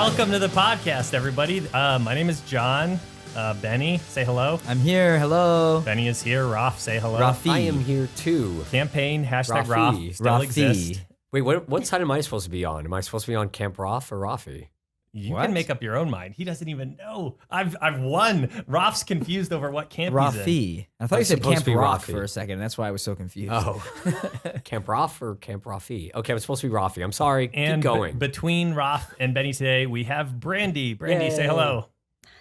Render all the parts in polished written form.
Welcome to the podcast, everybody. My name is John. Benny, say hello. I'm here. Hello. Benny is here. Raf, say hello. Rafi. I am here too. Campaign, hashtag Rafi. Raf, still Rafi. exists. Wait, what side am I supposed to be on? Am I supposed to be on Camp Raf or Rafi? You What? can make up your own mind. He doesn't even know. I've won. Raf's confused over what camp he's in. Rafi. I thought I'm you said supposed Camp to be Rock Rafi. for a second. That's why I was so confused. Oh, Camp Raf or Camp Rafi? Okay, I'm supposed to be Rafi. I'm sorry. And Keep going. between Raf and Benny today, we have Brandie. Brandie, say Yay. hello.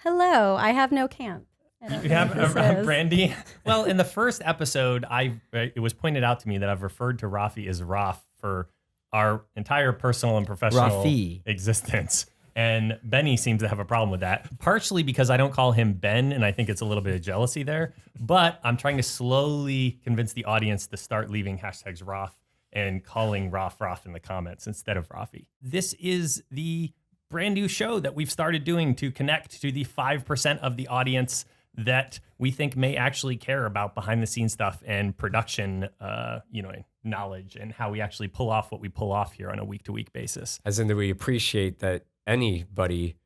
Hello, I have no camp. I don't You know have what this is. Brandie. Well, in the first episode, it was pointed out to me that I've referred to Rafi as Raf for our entire personal and professional Rafi. existence. And Benny seems to have a problem with that, partially because I don't call him Ben, and I think it's a little bit of jealousy there. But I'm trying to slowly convince the audience to start leaving hashtags Raf and calling Raf in the comments instead of Rafi. This is the brand new show that we've started doing to connect to the 5% of the audience that we think may actually care about behind the scenes stuff and production, knowledge and how we actually pull off what we pull off here on a week to week basis. As in that we appreciate that anybody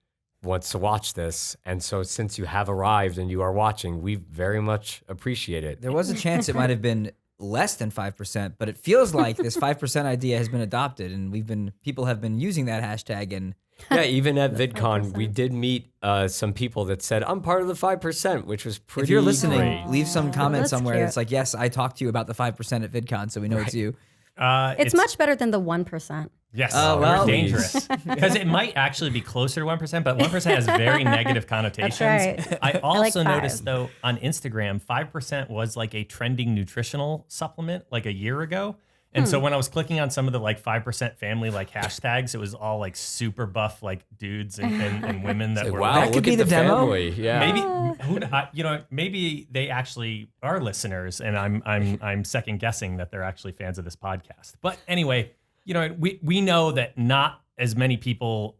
wants to watch this. And so since you have arrived and you are watching, we very much appreciate it. There was a chance it might have been less than 5%, but it feels like this 5% idea has been adopted, and people have been using that hashtag. And Yeah, even at VidCon, 5%. we did meet some people that said, I'm part of the 5%, which was pretty if you're listening, great. leave some comment That's somewhere. cute. It's like, yes, I talked to you about the 5% at VidCon, so we know it's you. It's much better than the 1%. Yes, Oh, well. they're dangerous because it might actually be closer to 1%, but 1% has very negative connotations. That's right. I also like 5. noticed though on Instagram, 5% was like a trending nutritional supplement like a year ago. And so when I was clicking on some of the like 5% family like hashtags, it was all like super buff like dudes and women that were Wow, That could look be at the the demo. family. Yeah. maybe maybe they actually are listeners, and I'm second guessing that they're actually fans of this podcast. But anyway, we know that not as many people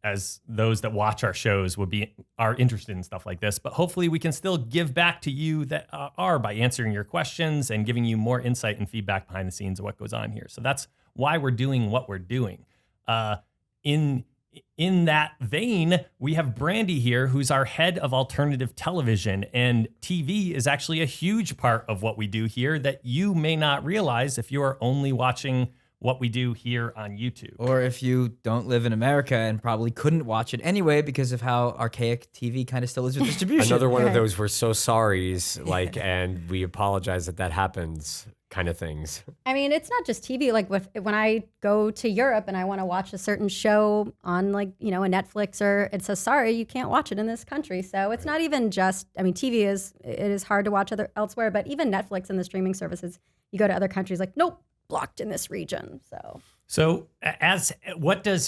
as those that watch our shows are interested in stuff like this, but hopefully we can still give back to you that are by answering your questions and giving you more insight and feedback behind the scenes of what goes on here. So that's why we're doing what we're doing. In that vein, we have Brandie here, who's our head of alternative television, and TV is actually a huge part of what we do here that you may not realize if you are only watching what we do here on YouTube. Or if you don't live in America and probably couldn't watch it anyway because of how archaic TV kind of still is with distribution. Another one of Right. those we're so sorry's, and we apologize that happens kind of things. I mean, it's not just TV. Like when I go to Europe and I want to watch a certain show on a Netflix, or it says, sorry, you can't watch it in this country. So it's not even just, TV is hard to watch elsewhere, but even Netflix and the streaming services, you go to other countries like, nope, blocked in this region. So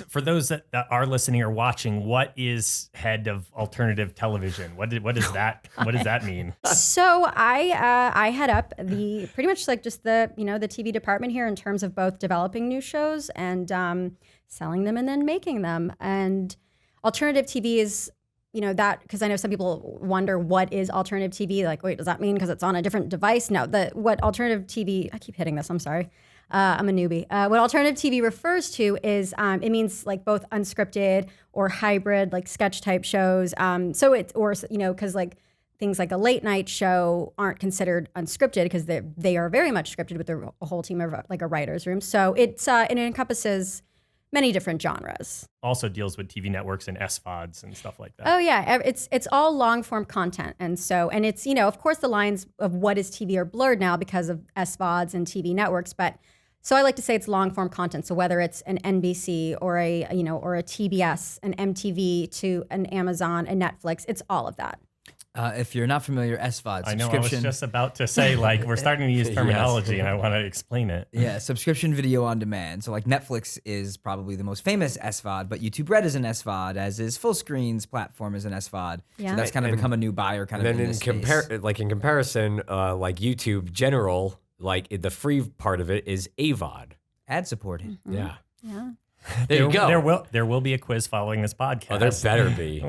for those that are listening or watching, what is head of alternative television? What does that mean? So I head up pretty much like just the TV department here in terms of both developing new shows and selling them and then making them. And alternative TV is that, because I know some people wonder what is alternative TV. Like, wait, does that mean because it's on a different device? No, what alternative TV, I keep hitting this, I'm sorry. I'm a newbie. What alternative TV refers to is it means like both unscripted or hybrid, like sketch type shows. Because like things like a late night show aren't considered unscripted because they are very much scripted with a whole team of like a writer's room. So it encompasses many different genres. Also deals with TV networks and SVODs and stuff like that. Oh yeah, it's all long form content, and it's of course the lines of what is TV are blurred now because of SVODs and TV networks, but so I like to say it's long form content. So whether it's an NBC or a TBS, an MTV to an Amazon, a Netflix, it's all of that. If you're not familiar, SVOD, I know, I was just about to say, like, we're starting to use terminology and I want to explain it. Yeah, subscription video on demand. So like Netflix is probably the most famous SVOD, but YouTube Red is an SVOD, as is Full Screen's platform is an SVOD. Yeah. So that's kind of become a new buyer kind of Then in in this space. comparison, like YouTube general, like the free part of it is AVOD. Ad supported. Yeah. Yeah. There you go. There will be a quiz following this podcast. Oh, there better be.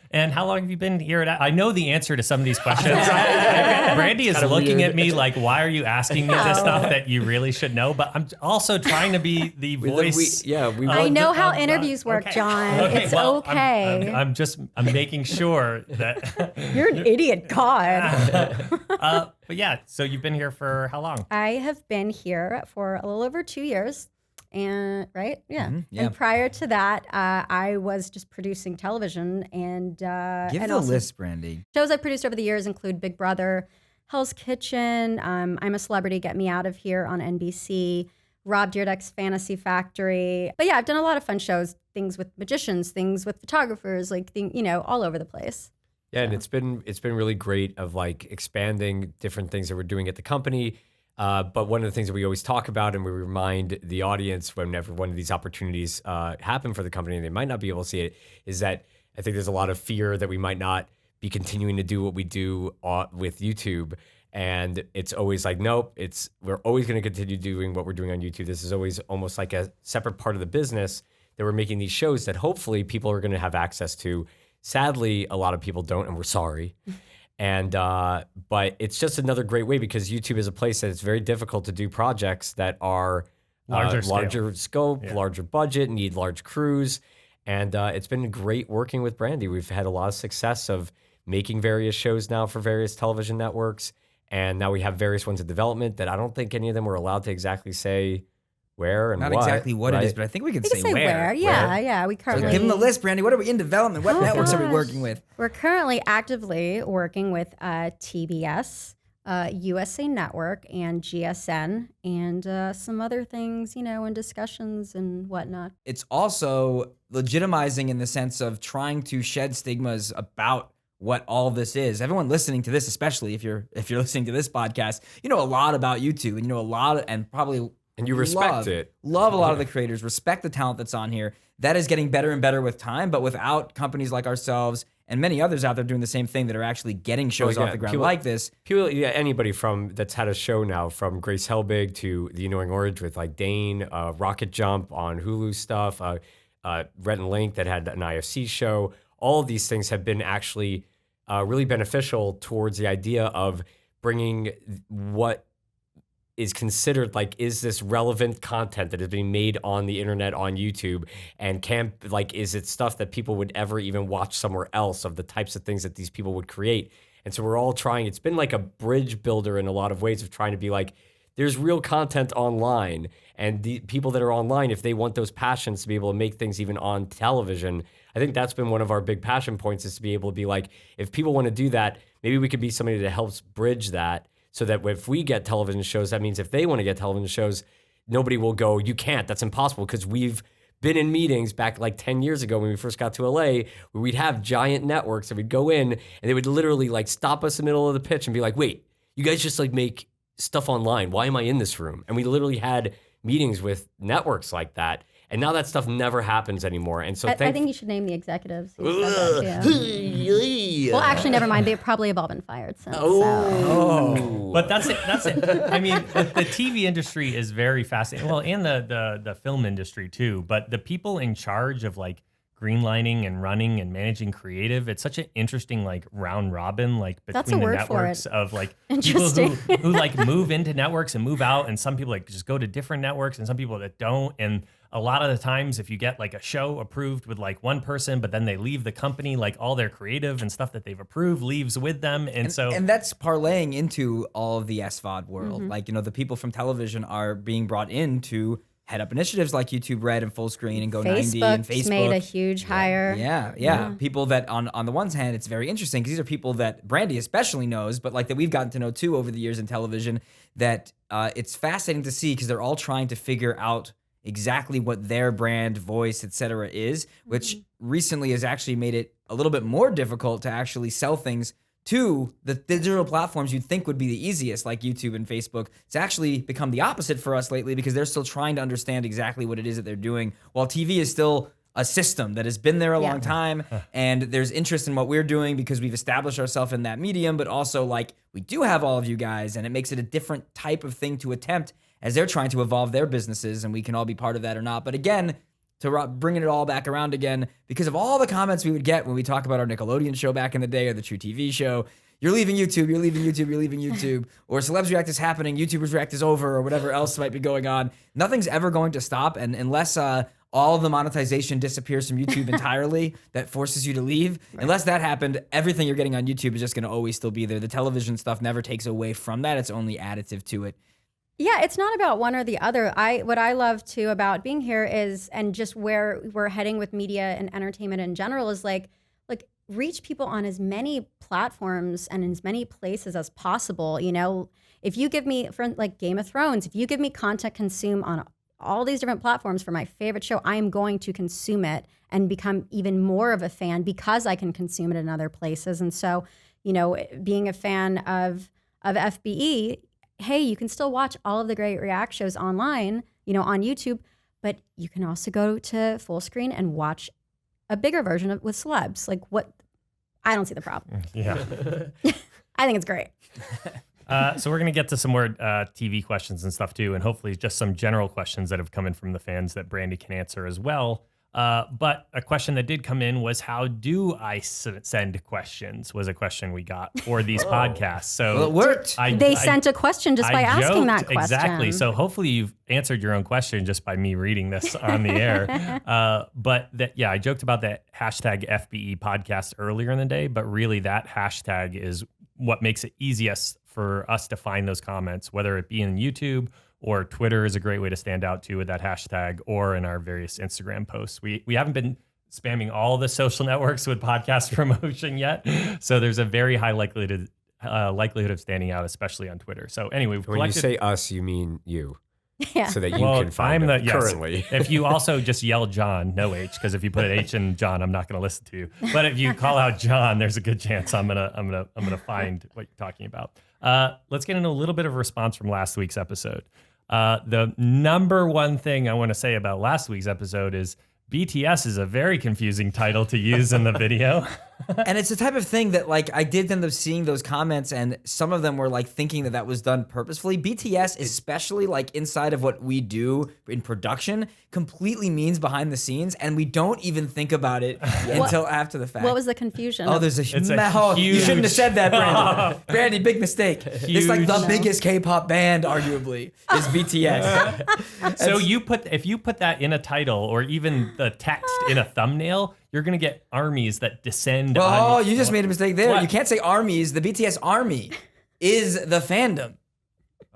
And how long have you been here? I know the answer to some of these questions. Brandie is looking at me like, why are you asking me this stuff that you really should know? But I'm also trying to be the voice. I know how interviews work, okay. John. Okay, it's well, okay. I'm making sure that. You're an idiot, God. But yeah, so you've been here for how long? I have been here for a little over 2 years. And right, yeah. yeah. And prior to that, I was just producing television and Give and the also list, Brandie. shows I've produced over the years include Big Brother, Hell's Kitchen, I'm a Celebrity, Get Me Out of Here on NBC, Rob Dyrdek's Fantasy Factory. But yeah, I've done a lot of fun shows, things with magicians, things with photographers, like all over the place. Yeah, and it's been really great of like expanding different things that we're doing at the company. But one of the things that we always talk about and we remind the audience whenever one of these opportunities happen for the company and they might not be able to see it is that I think there's a lot of fear that we might not be continuing to do what we do with YouTube. And it's always like, nope, we're always going to continue doing what we're doing on YouTube. This is always almost like a separate part of the business that we're making these shows that hopefully people are going to have access to. Sadly, a lot of people don't, and we're sorry. And but it's just another great way because YouTube is a place that it's very difficult to do projects that are larger scope, larger budget, need large crews. And it's been great working with Brandie. We've had a lot of success of making various shows now for various television networks. And now we have various ones in development that I don't think any of them were allowed to exactly say where and Not what. exactly what right? it is, but I think we can We say can say where. Yeah. We So currently give them the list, Brandie. What are we in development? What networks are we gosh. working with? We're currently actively working with TBS, USA Network, and GSN, and some other things, in discussions and whatnot. It's also legitimizing in the sense of trying to shed stigmas about what all this is. Everyone listening to this, especially if you're listening to this podcast, you know a lot about YouTube, and you know a lot, and probably. And you respect it. Love a lot of the creators, respect the talent that's on here. That is getting better and better with time, but without companies like ourselves and many others out there doing the same thing that are actually getting shows off the ground like this. People, anybody that's had a show now, from Grace Helbig to The Annoying Orange with like Dane, Rocket Jump on Hulu stuff, Rhett and Link that had an IFC show. All of these things have been actually really beneficial towards the idea of bringing what is considered like, is this relevant content that is being made on the internet on YouTube, and is it stuff that people would ever even watch somewhere else, of the types of things that these people would create. And so we're all trying, it's been like a bridge builder in a lot of ways of trying to be like, there's real content online, and the people that are online, if they want those passions to be able to make things even on television, I think that's been one of our big passion points, is to be able to be like, if people want to do that, maybe we could be somebody that helps bridge that. So that if we get television shows, that means if they want to get television shows, nobody will go, you can't, that's impossible. Because we've been in meetings back like 10 years ago when we first got to LA, where we'd have giant networks and we'd go in and they would literally like stop us in the middle of the pitch and be like, wait, you guys just like make stuff online. Why am I in this room? And we literally had meetings with networks like that. And now that stuff never happens anymore. And so I think you should name the exectives. Well, actually, never mind. They probably have all been fired since. But that's it. I mean, the TV industry is very fascinating. Well, and the film industry too. But the people in charge of like greenlining and running and managing creative, it's such an interesting like round robin, like between the networks of like people who like move into networks and move out, and some people like just go to different networks, and some people that don't. And a lot of the times, if you get like a show approved with like one person, but then they leave the company, like all their creative and stuff that they've approved leaves with them. And that's parlaying into all of the SVOD world. Mm-hmm. Like, the people from television are being brought in to head up initiatives like YouTube Red and Full Screen and Go 90 and Facebook. Made a huge hire. Yeah. People that on the one hand, it's very interesting because these are people that Brandie especially knows, but like that we've gotten to know too over the years in television, that it's fascinating to see because they're all trying to figure out exactly what their brand, voice, etc. is, which recently has actually made it a little bit more difficult to actually sell things to the digital platforms you'd think would be the easiest, like YouTube and Facebook. It's actually become the opposite for us lately because they're still trying to understand exactly what it is that they're doing, while TV is still a system that has been there a long time, and there's interest in what we're doing because we've established ourselves in that medium, but also like we do have all of you guys, and it makes it a different type of thing to attempt as they're trying to evolve their businesses, and we can all be part of that or not. But again, to bringing it all back around again, because of all the comments we would get when we talk about our Nickelodeon show back in the day or the True TV show, you're leaving YouTube, you're leaving YouTube, you're leaving YouTube, or Celebs React is happening, YouTubers React is over, or whatever else might be going on. Nothing's ever going to stop, and unless all the monetization disappears from YouTube entirely, that forces you to leave. Right. Unless that happened, everything you're getting on YouTube is just going to always still be there. The television stuff never takes away from that. It's only additive to it. Yeah, it's not about one or the other. What I love too about being here is, and just where we're heading with media and entertainment in general, is like reach people on as many platforms and in as many places as possible. You know, if you give me, for like Game of Thrones, if you give me content consume on all these different platforms for my favorite show, I am going to consume it and become even more of a fan because I can consume it in other places. And so, you know, being a fan of FBE, hey, you can still watch all of the great React shows online, you know, on YouTube, but you can also go to full screen and watch a bigger version with celebs. Like what? I don't see the problem. Yeah. I think it's great. So we're going to get to some more TV questions and stuff too, and hopefully just some general questions that have come in from the fans that Brandie can answer as well. But a question that did come in was, how do I send questions, was a question we got for these podcasts. So well, it worked. They sent a question just by asking that question. Exactly. So hopefully you've answered your own question just by me reading this on the air. But I joked about that hashtag FBE podcast earlier in the day, but really that hashtag is what makes it easiest for us to find those comments, whether it be in YouTube or Twitter is a great way to stand out too with that hashtag, or in our various Instagram posts. We haven't been spamming all the social networks with podcast promotion yet, so there's a very high likelihood of standing out, especially on Twitter. So anyway, when you say us, you mean you. Yeah. So that you can find it currently. If you also just yell John, no H, because if you put an H in John, I'm not going to listen to you. But if you call out John, there's a good chance I'm gonna find what you're talking about. Let's get into a little bit of a response from last week's episode. The number one thing I want to say about last week's episode is BTS is a very confusing title to use in the video. And it's the type of thing that, like, I did end up seeing those comments, and some of them were like thinking that was done purposefully. BTS, especially like inside of what we do in production, completely means behind the scenes, and we don't even think about it until after the fact. What was the confusion? Oh, there's a huge... You shouldn't have said that, Brandie. Brandie, big mistake. It's like the biggest K-pop band, arguably, is BTS. So if you put that in a title or even the text in a thumbnail, you're going to get armies that descend on you just made a mistake there. What? You can't say armies. The BTS army is the fandom.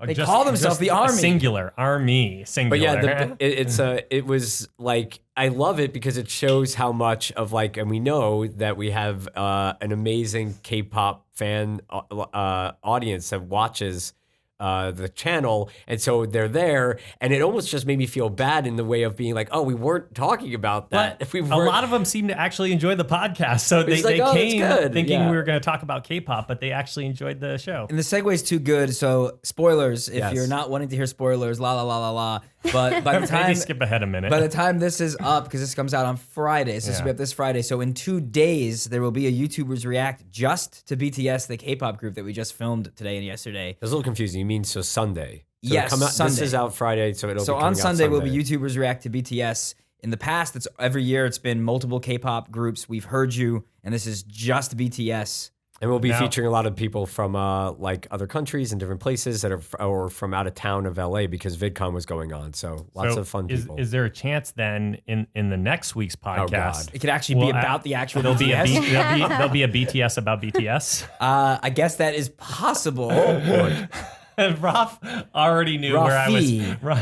They call themselves the army. Singular. Army. Singular. But yeah, it was like, I love it because it shows how much of like, and we know that we have an amazing K-pop fan audience that watches the channel, and so they're there, and it almost just made me feel bad in the way of being like, oh, we weren't talking about that. But a lot of them seem to actually enjoy the podcast, so they came thinking we were going to talk about K-pop, but they actually enjoyed the show. And the segue's too good, so spoilers, if you're not wanting to hear spoilers, la la la la la. But by the time maybe skip ahead a minute. By the time this is up, because this comes out on Friday, so this will be up this Friday. So in 2 days, there will be a YouTubers React just to BTS, the K-pop group that we just filmed today and yesterday. It was a little confusing. You mean so Sunday? So yes, Sunday. This is out Friday, so it'll be coming on Sunday. Out Sunday. Will be YouTubers React to BTS. In the past, every year it's been multiple K-pop groups. We've heard you, and this is just BTS. And we'll be featuring a lot of people from like other countries and different places that are from out of town of LA because VidCon was going on. So lots of fun people. Is there a chance then in the next week's podcast it could actually be about the actual there'll BTS? There'll be a BTS about BTS? I guess that is possible. And Raf already knew where I was.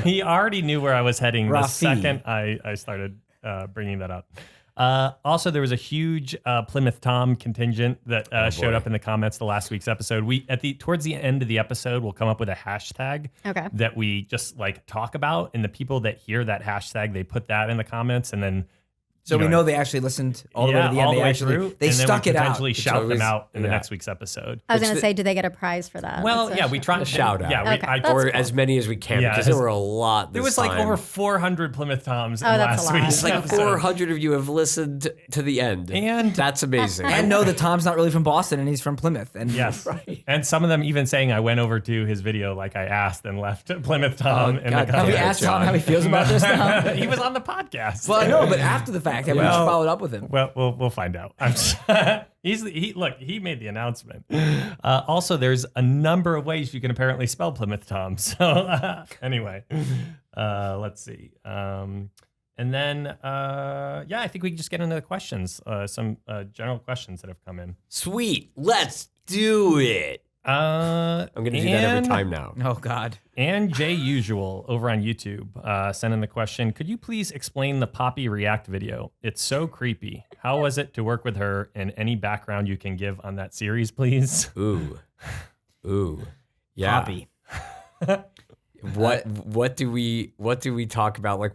He already knew where I was heading the second I started bringing that up. Also, there was a huge Plymouth Tom contingent that showed up in the comments the last week's episode. We towards the end of the episode, we'll come up with a hashtag that we just like talk about, and the people that hear that hashtag, they put that in the comments, and then So we know they actually listened all the way to the end. all They the way actually through, they and then stuck we it out. potentially shout them out in the yeah. next week's episode. I was going to say, do they get a prize for that? Well, That's yeah, a- we tried A shout out. Yeah, Okay, that's or cool. as many as we can, Yeah, because there were a lot. There this was like time. over 400 Plymouth Toms in that's a last lot. week's It's like episode. 400 of you have listened to the end, And- that's amazing. And know that Tom's not really from Boston and he's from Plymouth. And Yes. And some of them even saying I went over to his video like I asked and left Plymouth Tom in the God damn have we it, comments. asked Tom John. how he feels about this now? He was on the podcast. Well, I know, but after the fact, have we just Well- followed up with him? Well, we'll find out. He made the announcement. Also, there's a number of ways you can apparently spell Plymouth Tom. So anyway, let's see. And then I think we can just get into the questions. Some general questions that have come in. Sweet, let's do it. I'm I'm gonna do that every time now. Oh, God. And Jay Usual over on YouTube sent in the question, could you please explain the Poppy React video? It's so creepy. How was it to work with her, and any background you can give on that series, please? Ooh, yeah. Poppy. What do we talk about? Like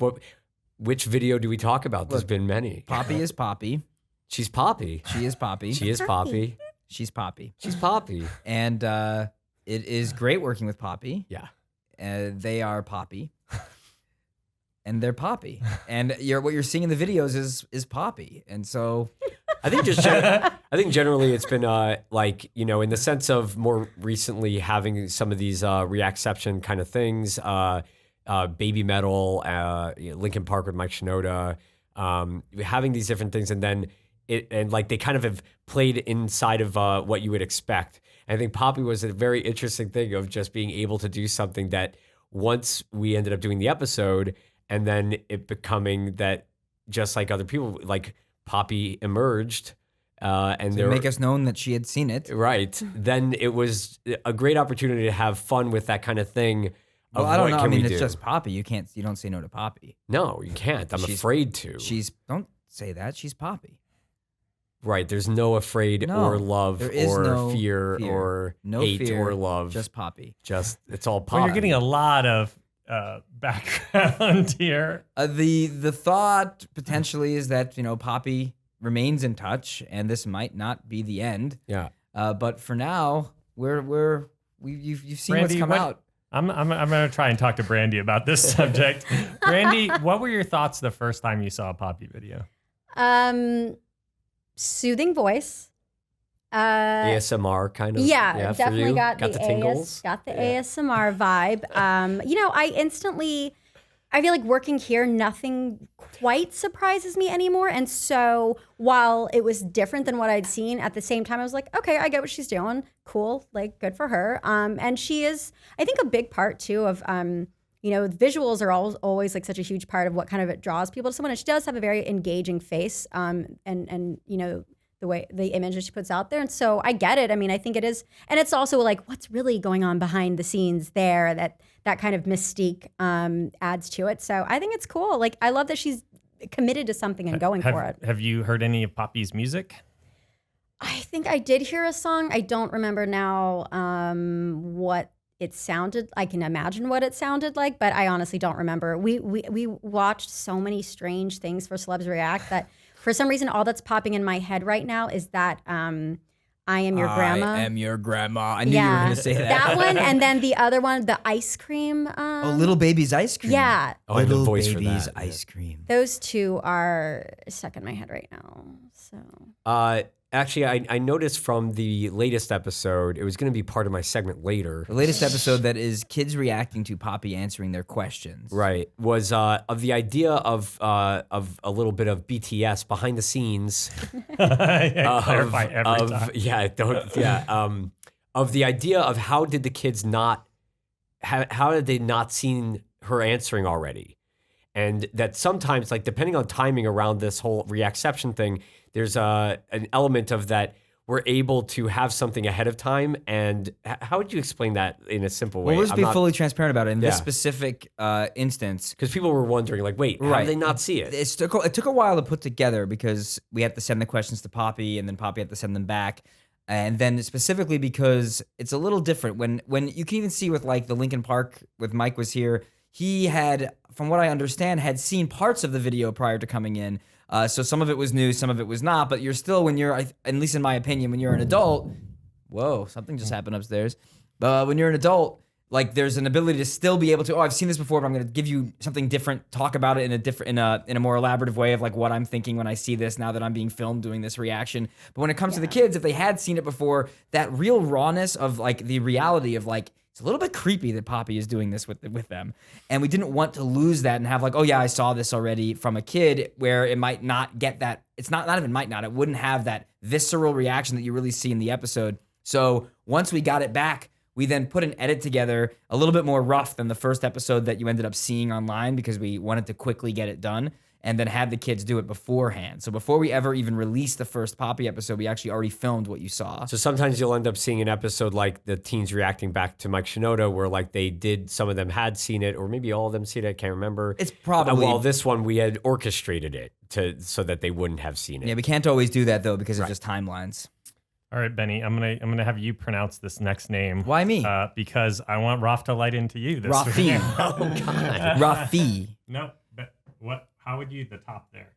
which video do we talk about? There's been many. Poppy is Poppy. She's Poppy. She is Poppy. She is Poppy. She's Poppy. She's Poppy. And it is great working with Poppy. Yeah. They are Poppy. And they're Poppy. And what you're seeing in the videos is Poppy. And so I think generally it's been like, you know, in the sense of more recently having some of these reacception kind of things, Baby Metal, Linkin Park with Mike Shinoda, having these different things, and then like they kind of have played inside of what you would expect. And I think Poppy was a very interesting thing of just being able to do something that once we ended up doing the episode, and then it becoming that just like other people, like Poppy emerged, and to there make us known that she had seen it. right. Then it was a great opportunity to have fun with that kind of thing. Well, of I don't what know. I can we mean, it's do. just Poppy. You don't say no to Poppy. No, you can't. I'm She's- afraid to. Don't say that. She's Poppy. Right. There's no afraid No, or love there is or no fear, fear. or No hate fear, or love. Just Poppy. Just it's all Poppy. Well, you're getting a lot of background here. The thought potentially is that Poppy remains in touch, and this might not be the end. Yeah. But for now, you've seen Brandie, what's come out. I'm gonna try and talk to Brandie about this subject. Brandie, what were your thoughts the first time you saw a Poppy video? Soothing voice. ASMR kind of. Yeah, for definitely you? got the tingles. ASMR vibe. I feel like working here, nothing quite surprises me anymore. And so while it was different than what I'd seen, at the same time, I was like, okay, I get what she's doing. Cool, like good for her. And she is, I think, a big part too of, visuals are always like such a huge part of what kind of it draws people to someone. And she does have a very engaging face, and the way the image that she puts out there. And so I get it. I mean, I think it is. And it's also like, what's really going on behind the scenes there, that kind of mystique adds to it. So I think it's cool. Like, I love that she's committed to something and going for it. Have you heard any of Poppy's music? I think I did hear a song. I don't remember now what it sounded. I can imagine what it sounded like, but I honestly don't remember. We watched so many strange things for Celebs React that for some reason, all that's popping in my head right now is that I Am Your Grandma. I am your grandma. I knew you were going to say that. That one, and then the other one, the ice cream. Little Baby's ice cream. Yeah. Oh, I have the Little voice for Baby's that. ice cream. Those two are stuck in my head right now. So Actually, I noticed from the latest episode, it was going to be part of my segment later. The latest episode that is kids reacting to Poppy answering their questions. Right, was of the idea of a little bit of BTS behind the scenes. Clarify every time. Of the idea of how did the kids how did they not seen her answering already? And that sometimes, like depending on timing around this whole reacception thing, there's an element of that we're able to have something ahead of time. And how would you explain that in a simple way? Well, let's be fully transparent about it. In this Yeah. specific instance, because people were wondering, like, wait, how did they not see it? it took a while to put together because we had to send the questions to Poppy, and then Poppy had to send them back. And then specifically because it's a little different when you can even see with like the Linkin Park with Mike was here. He had, from what I understand, had seen parts of the video prior to coming in. So some of it was new, some of it was not. But you're still, when you're, at least in my opinion, when you're an adult, whoa, something just happened upstairs. But when you're an adult, like there's an ability to still be able to, I've seen this before, but I'm going to give you something different, talk about it in a different, in a more elaborative way of like what I'm thinking when I see this now that I'm being filmed doing this reaction. But when it comes to the kids, if they had seen it before, that real rawness of like the reality of like, it's a little bit creepy that Poppy is doing this with them. And we didn't want to lose that and have like, oh yeah, I saw this already from a kid, where it might not get that, it's not even might not, it wouldn't have that visceral reaction that you really see in the episode. So once we got it back, we then put an edit together a little bit more rough than the first episode that you ended up seeing online, because we wanted to quickly get it done, and then had the kids do it beforehand. So before we ever even released the first Poppy episode, we actually already filmed what you saw. So sometimes you'll end up seeing an episode like the teens reacting back to Mike Shinoda, where like they did, some of them had seen it, or maybe all of them seen it, I can't remember. It's probably... Well, this one, we had orchestrated it so that they wouldn't have seen it. Yeah, we can't always do that though, because of just timelines. All right, Benny, I'm gonna have you pronounce this next name. Why me? Because I want Raf to light into you this Rafi. week. Oh, God. Rafi. No, but what? How would you, the top there?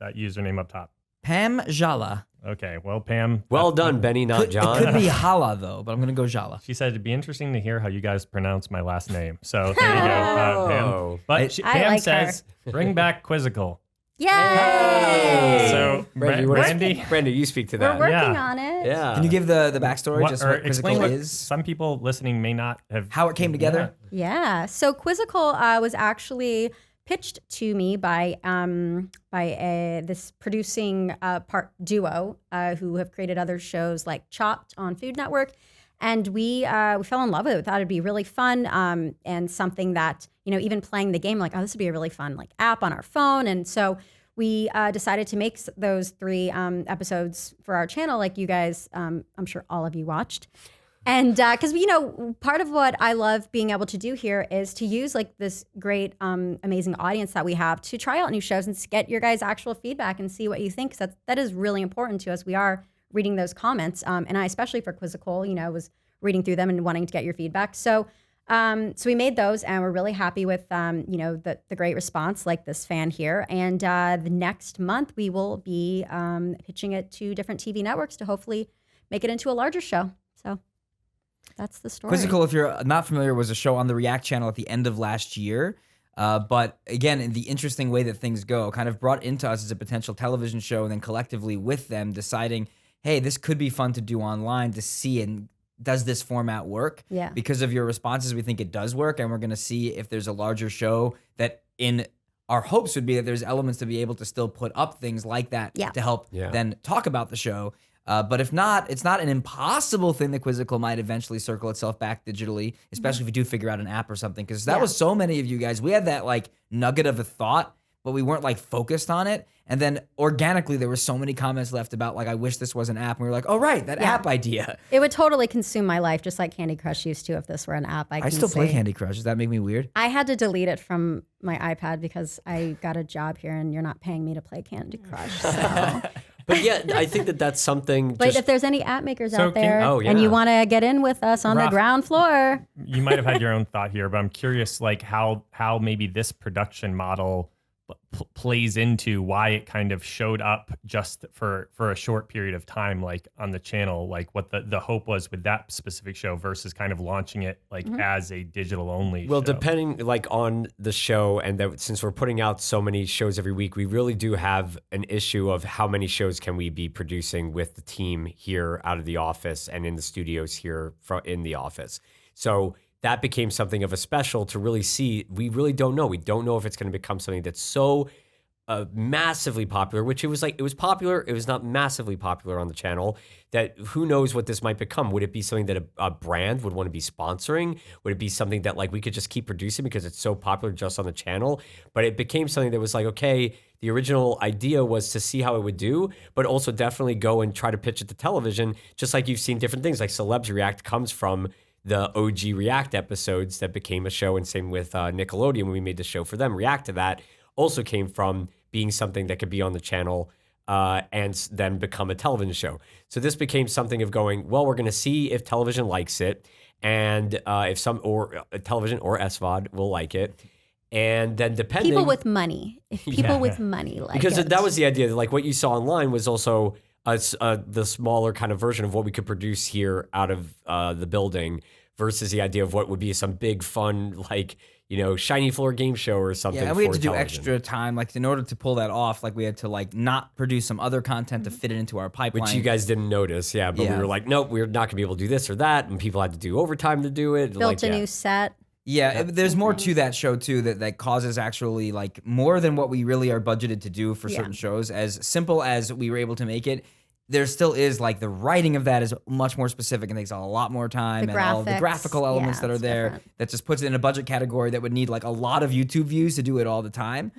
That username up top. Pam Jala. Okay, well, Pam. Well done, Benny, not John. It could be Hala though, but I'm gonna go Jala. She said it'd be interesting to hear how you guys pronounce my last name. So there you go, Pam. But I Pam like says, bring back Quizzical. Yay! So, Brandie, you speak to that. We're working on it. Yeah. Can you give the backstory? Just what explain Quizzical what is? some people listening may not have. How it came together? Yeah. So Quizzical was actually pitched to me by this producing part duo who have created other shows like Chopped on Food Network, and we fell in love with it. We thought it'd be really fun and something that, you know, even playing the game, like, oh, this would be a really fun like app on our phone. And so we decided to make those 3 episodes for our channel, like you guys, I'm sure all of you watched. And because, you know, part of what I love being able to do here is to use like this great, amazing audience that we have to try out new shows and get your guys' actual feedback and see what you think. Because that is really important to us. We are reading those comments. And I, especially for Quizzical, you know, was reading through them and wanting to get your feedback. So we made those, and we're really happy with, you know, the great response, like this fan here. And the next month we will be pitching it to different TV networks to hopefully make it into a larger show. So that's the story. Quizzical, if you're not familiar, was a show on the React channel at the end of last year. But again, in the interesting way that things go, kind of brought into us as a potential television show, and then collectively with them deciding, hey, this could be fun to do online to see, and does this format work? Yeah. Because of your responses, we think it does work, and we're going to see if there's a larger show that in our hopes would be that there's elements to be able to still put up things like that to help then talk about the show. But if not, it's not an impossible thing that Quizzical might eventually circle itself back digitally, especially if you do figure out an app or something. Because that was so many of you guys. We had that like nugget of a thought, but we weren't like focused on it. And then organically, there were so many comments left about like, I wish this was an app. And we were like, oh, right, that app idea. It would totally consume my life, just like Candy Crush used to if this were an app. I still play Candy Crush. Does that make me weird? I had to delete it from my iPad because I got a job here and you're not paying me to play Candy Crush. So. But yeah, I think that's something. But if there's any app makers So out there can- and you want to get in with us on the Raf, ground floor. You might have had your own thought here, but I'm curious, like how maybe this production model plays into why it kind of showed up just for a short period of time, like on the channel, like what the hope was with that specific show versus kind of launching it like as a digital only Well, show. depending like on the show, and that since we're putting out so many shows every week, we really do have an issue of how many shows can we be producing with the team here out of the office and in the studios here in the office. So that became something of a special to really see. We really don't know. We don't know if it's going to become something that's so massively popular, which it was popular. It was not massively popular on the channel. That who knows what this might become. Would it be something that a brand would want to be sponsoring? Would it be something that like we could just keep producing because it's so popular just on the channel? But it became something that was like, okay, the original idea was to see how it would do, but also definitely go and try to pitch it to television, just like you've seen different things. Like Celebs React comes from the OG React episodes that became a show, and same with Nickelodeon when we made the show for them. React to that also came from being something that could be on the channel and then become a television show. So this became something of going, well, we're going to see if television likes it, and if television or SVOD will like it. And then depending... People with money. If people with money like because it. that was the idea. Like what you saw online was also the smaller kind of version of what we could produce here out of the building versus the idea of what would be some big fun, like, shiny floor game show or something. Yeah, and we had to do television. extra time. Like in order to pull that off, like we had to like not produce some other content to fit it into our pipeline. Which you guys didn't notice, yeah. But we were like, nope, we're not going to be able to do this or that. And people had to do overtime to do it. Built a new set. Yeah, there's more to that show too that causes actually like more than what we really are budgeted to do for certain shows. As simple as we were able to make it, there still is like the writing of that is much more specific and takes a lot more time, and all the graphical elements that are there that just puts it in a budget category that would need like a lot of YouTube views to do it all the time.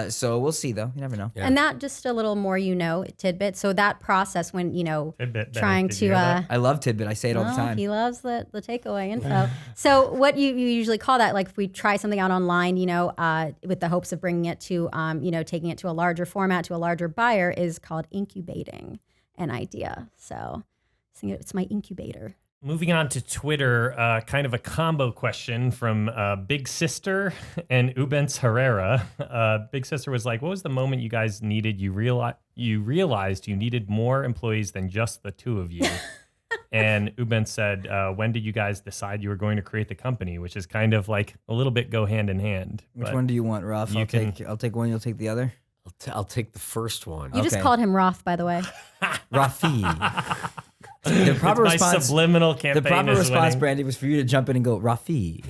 So we'll see though. You never know. Yeah. And that just a little more, tidbit. So that process when, tidbit, trying to, I love tidbit. I say it all the time. He loves the takeaway info. So what you usually call that, like if we try something out online, with the hopes of bringing it to, taking it to a larger format, to a larger buyer, is called incubating an idea. So it's my incubator. Moving on to Twitter, kind of a combo question from Big Sister and Ubens Herrera. Big Sister was like, what was the moment you guys needed, you realized you needed more employees than just the two of you? And Ubens said, when did you guys decide you were going to create the company? Which is kind of like a little bit go hand in hand. Which one do you want, Ruff? I'll take one, you'll take the other. I'll take the first one. You just called him Roth, by the way. Rafi. The proper response, subliminal campaign. The proper response, Brandie, was for you to jump in and go, Rafi.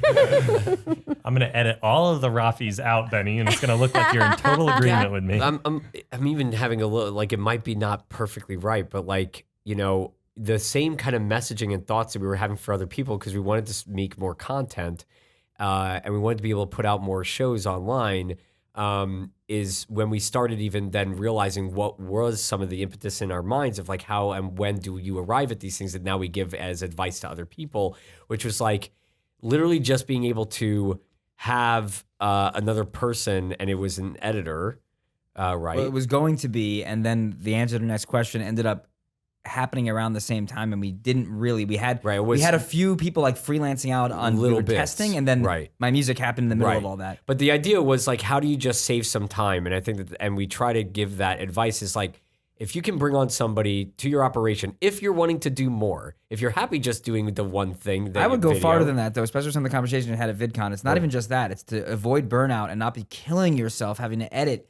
I'm going to edit all of the Rafis out, Benny, and it's going to look like you're in total agreement with me. I'm even having a little, like, it might be not perfectly right, but like, the same kind of messaging and thoughts that we were having for other people, because we wanted to make more content and we wanted to be able to put out more shows online. Is when we started even then realizing what was some of the impetus in our minds of like how and when do you arrive at these things that now we give as advice to other people, which was like literally just being able to have another person, and it was an editor, right? Well, it was going to be, and then the answer to the next question ended up happening around the same time, and we didn't really. We had a few people like freelancing out on little testing, and then my music happened in the middle of all that. But the idea was like, how do you just save some time? And I think that, and we try to give that advice is like, if you can bring on somebody to your operation, if you're wanting to do more, if you're happy just doing the one thing, I would go farther than that though, especially some of the conversation we had at VidCon. It's not even just that; it's to avoid burnout and not be killing yourself having to edit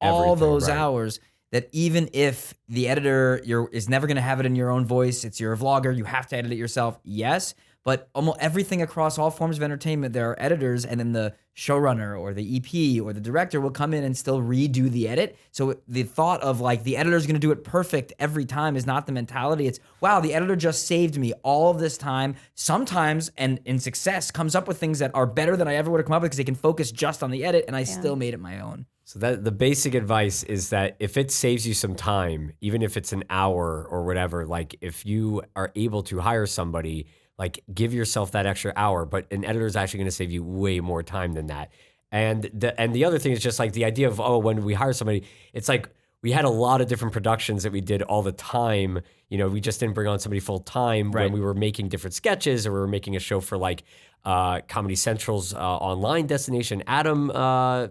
all those hours. That even if the editor is never going to have it in your own voice, it's your vlogger, you have to edit it yourself. Yes, but almost everything across all forms of entertainment, there are editors, and then the showrunner or the EP or the director will come in and still redo the edit. So the thought of like the editor's going to do it perfect every time is not the mentality. It's, wow, the editor just saved me all of this time. Sometimes, and in success, comes up with things that are better than I ever would have come up with because they can focus just on the edit, and I still made it my own. So that the basic advice is that if it saves you some time, even if it's an hour or whatever, like if you are able to hire somebody, like give yourself that extra hour, but an editor is actually going to save you way more time than that. And the other thing is just like the idea of, when we hire somebody, it's like we had a lot of different productions that we did all the time. We just didn't bring on somebody full time when we were making different sketches, or we were making a show for like Comedy Central's online destination, Adam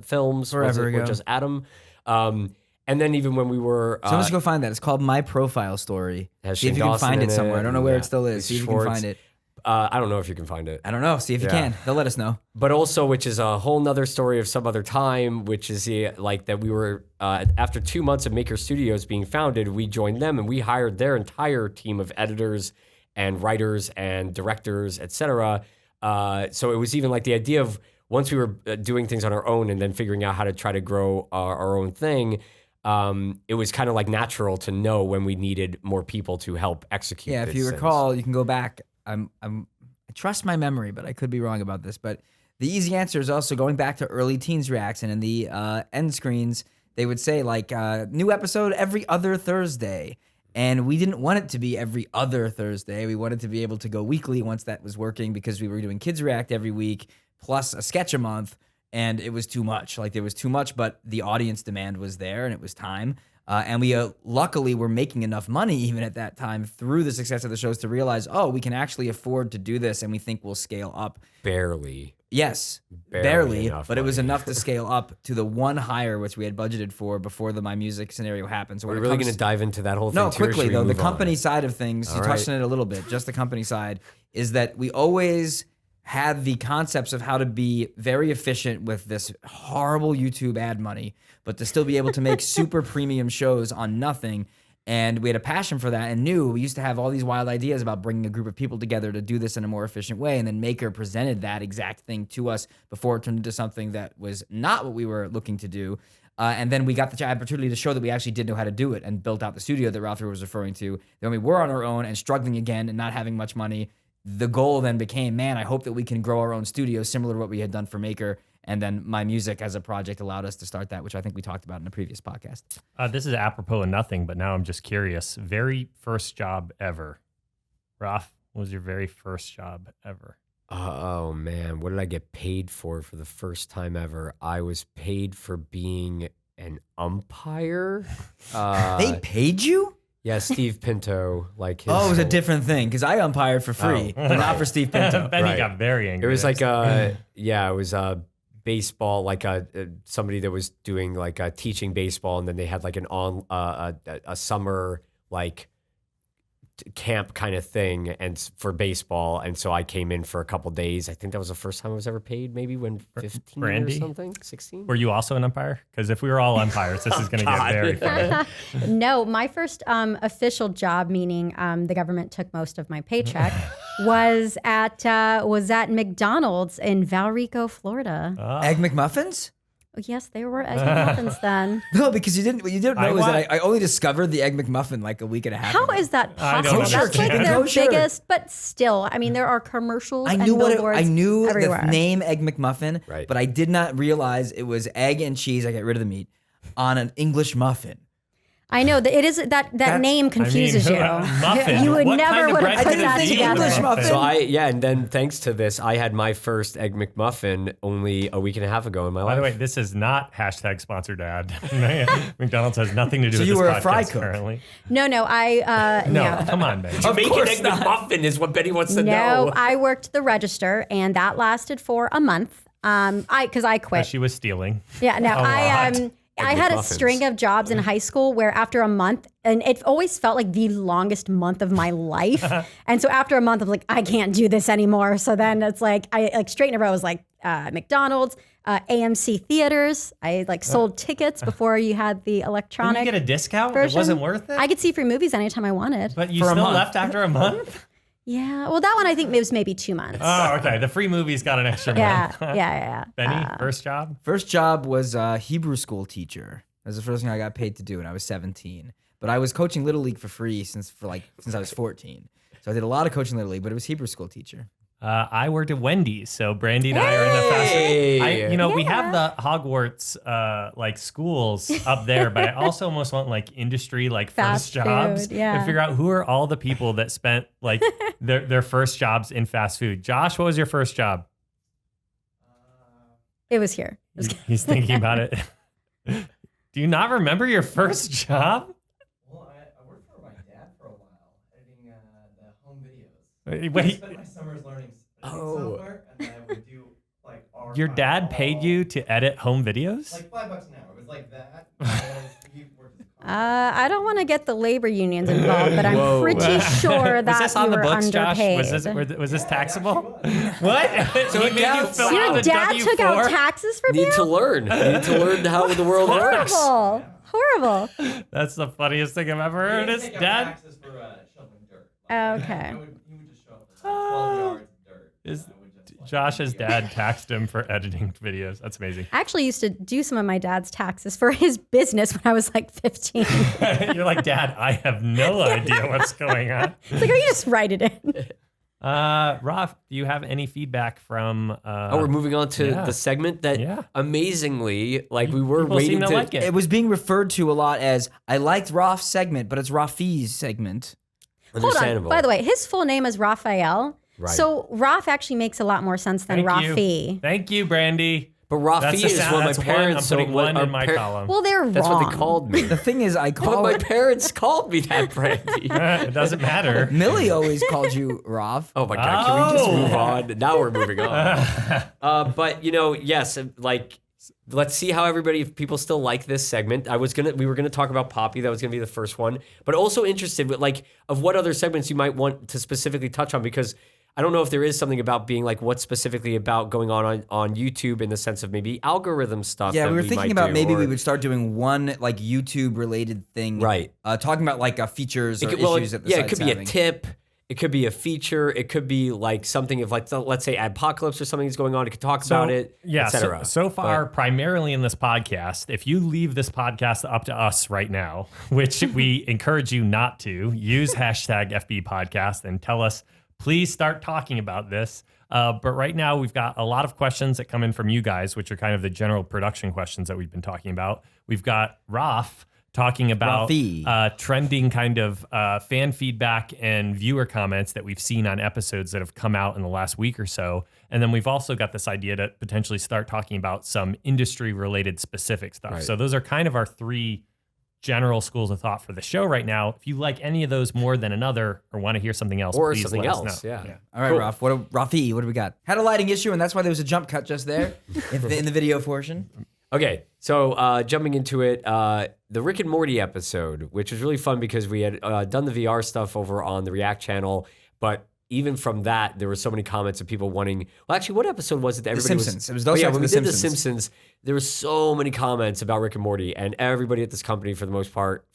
Films, forever ago, or just Adam. And then even when we were, so let's go find that. It's called My Profile Story. See if you can find it somewhere. I don't know where it still is. See if you can find it. I don't know if you can find it. I don't know. See if you can. They'll let us know. But also, which is a whole nother story of some other time, which is like that we were, after 2 months of Maker Studios being founded, we joined them and we hired their entire team of editors and writers and directors, etc. So it was even like the idea of once we were doing things on our own and then figuring out how to try to grow our own thing, it was kind of like natural to know when we needed more people to help execute. Yeah, if you recall, you can go back. I trust my memory, but I could be wrong about this. But the easy answer is also going back to early Teens Reaction, and the end screens, they would say like new episode every other Thursday. And we didn't want it to be every other Thursday. We wanted to be able to go weekly once that was working, because we were doing Kids React every week plus a sketch a month. And it was too much. Like there was too much, but the audience demand was there and it was time. And we luckily were making enough money even at that time through the success of the shows to realize, we can actually afford to do this, and we think we'll scale up. Barely. Yes, Barely barely, enough but it was money. enough to scale up to the one hire which we had budgeted for before the My Music scenario happened. So We're when it really comes going to dive into that whole thing. No, too, or quickly should we though, the move on? company side of things, you All touched right. on it a little bit, just the company side, is that we always had the concepts of how to be very efficient with this horrible YouTube ad money, but to still be able to make super premium shows on nothing. And we had a passion for that and knew we used to have all these wild ideas about bringing a group of people together to do this in a more efficient way. And then Maker presented that exact thing to us before it turned into something that was not what we were looking to do. And then we got the opportunity to show that we actually did know how to do it and built out the studio that Ralphie was referring to. Then we were on our own and struggling again and not having much money. The goal then became, man, I hope that we can grow our own studio similar to what we had done for Maker. And then My Music as a project allowed us to start that, which I think we talked about in a previous podcast. This is apropos of nothing, but now I'm just curious. Very first job ever. Raf, what was your very first job ever? Oh man, what did I get paid for the first time ever? I was paid for being an umpire. They paid you? Yeah, Steve Pinto, like his. Oh, it was a whole- different thing because I umpired for free, Oh. but not for Steve Pinto. Benny Right. got very angry. It was like there. it was baseball, like somebody that was doing like teaching baseball, and then they had like an a summer like camp kind of thing and for baseball, and so I came in for a couple days. I think that was the first time I was ever paid, maybe when 15 Brandie? or something, 16. Were you also an umpire? Because if we were all umpires, this is going to get God. very funny. No, my first official job, meaning the government took most of my paycheck, was at McDonald's in Valrico, Florida. Egg McMuffins? Yes, they were egg McMuffins then. No, because what you didn't know I is that want- I only discovered the Egg McMuffin like a week and a half How ago. is that I don't possible? That's like understand. their Kosher. biggest, but still, I mean, there are commercials I and knew billboards I knew everywhere. the name Egg McMuffin, Right. but I did not realize it was egg and cheese. I get rid of the meat on an English muffin. I know that it is that name confuses you. Muffin. You would What never kind of would bread have put did it that eat? together. English muffin. So and then thanks to this, I had my first Egg McMuffin only a week and a half ago in my life. By the way, this is not hashtag sponsored ad. McDonald's has nothing to do So with you this were a podcast fry cook? currently. No, I No, come on, man. to make an course Egg not. McMuffin is what Betty wants to No, know. I worked the register, and that lasted for a month. Because I quit. She was stealing. Yeah, no, lot. I had a McMuffins. string of jobs in high school where after a month, and it always felt like the longest month of my life. And so after a month, I'm like, I can't do this anymore. So then it's like, I like straight in a row was like McDonald's, AMC theaters. I like sold tickets before you had the Didn't electronic you get a discount? version. It wasn't worth it? I could see free movies anytime I wanted. But you For a still month. left after a month? Yeah, well, that one I think it was maybe 2 months. Oh, okay. The free movies got an extra yeah, month. yeah. Benny, first job? First job was a Hebrew school teacher. That was the first thing I got paid to do when I was 17. But I was coaching Little League for free since I was 14. So I did a lot of coaching Little League, but it was Hebrew school teacher. I worked at Wendy's, so Brandie and I are in the fast Hey! food. We have the Hogwarts like schools up there, but I also almost want like industry like Fast first jobs food, yeah. and figure out who are all the people that spent like their first jobs in fast food. Josh, what was your first job? It was here. He's thinking about it. Do you not remember your first job? Well, I worked for my dad for a while, editing the home videos. I Wait, spent my summers learning Oh. software, and then I would do like our your dad paid you to edit home videos? like $5 an hour. It was like that. Because he worked as a I don't want to get the labor unions involved, but I'm Whoa. pretty sure that was this on you the were books, Josh? underpaid. Was this taxable? What? So he made you counts. fill out Your the dad W-4? took out taxes for you? Need to learn. Need to learn how the world works. Horrible. Horrible. That's the funniest thing I've ever heard. He His didn't take out dad taxes for shoveling dirt. Okay. He would just show up with like 12 yards of dirt. is and I would just, like, Josh's figure dad taxed him for editing videos. That's amazing. I actually used to do some of my dad's taxes for his business when I was like 15. You're like, Dad, I have no idea what's going on. It's like, oh, you just write it in. Raf, do you have any feedback from? We're moving on to yeah. the segment that Yeah. amazingly, like we were People waiting seem to like it. It was being referred to a lot as, I liked Raf's segment, but it's Rafi's segment. Hold on. Understandable. By the way, his full name is Raphael. Right. So Raf actually makes a lot more sense than Thank you. Rafi. Thank you, Brandie. But Rafi That's is what my that's parents. one. I'm putting what one our in my column. Well, they're That's wrong. what they called me. The thing is, I But call my it. parents called me that, Brandie. It doesn't matter. Millie always called you Rav. Oh my God! Can we just Oh. move on? Now we're moving on. But yes, like let's see how everybody, if people still like this segment. We were gonna talk about Poppy. That was gonna be the first one. But also interested with of what other segments you might want to specifically touch on, because I don't know if there is something about being what's specifically about going on YouTube in the sense of maybe algorithm stuff. Yeah, that we were thinking might about do, maybe we or- would start doing one YouTube related thing. Right. Talking about features or Well, issues that the it site's could be having. a tip. It could be a feature. It could be something of let's say apocalypse or something is going on. It could talk about it, Yeah. etc. So far, primarily in this podcast, if you leave this podcast up to us right now, which we encourage you not to, use hashtag FBE Podcast and tell us, please start talking about this. But right now, we've got a lot of questions that come in from you guys, which are kind of the general production questions that we've been talking about. We've got Raf talking about Rafi. trending kind of fan feedback and viewer comments that we've seen on episodes that have come out in the last week or so. And then we've also got this idea to potentially start talking about some industry related specific stuff. Right. So those are kind of our three general schools of thought for the show right now. If you like any of those more than another or want to hear something else, or please something let us else. know. Yeah. All right, Cool. Raf. Rafi, what do we got? Had a lighting issue, and that's why there was a jump cut just there in the video portion. Okay, so jumping into it, the Rick and Morty episode, which was really fun because we had done the VR stuff over on the React channel, but even from that, there were so many comments of people wanting. Well, actually, what episode was it that everybody Simpsons. was? It was those yeah, after when we The did the Simpsons. Simpsons, there were so many comments about Rick and Morty, and everybody at this company, for the most part,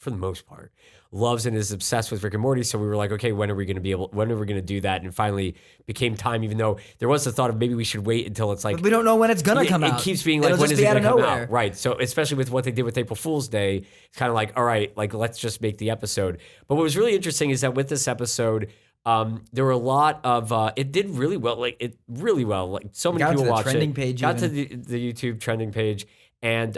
loves and is obsessed with Rick and Morty. So we were like, okay, when are we going to do that? And finally became time, even though there was the thought of maybe we should wait until it's But we don't know when it's gonna come out. It keeps being It'll when just is be it out going of to come nowhere. out? Right. So especially with what they did with April Fool's Day, it's kind of like, all right, let's just make the episode. But what was really interesting is that with this episode, there were a lot of it did really well. So many Got to people the watched trending it. page Got even. to the YouTube trending page and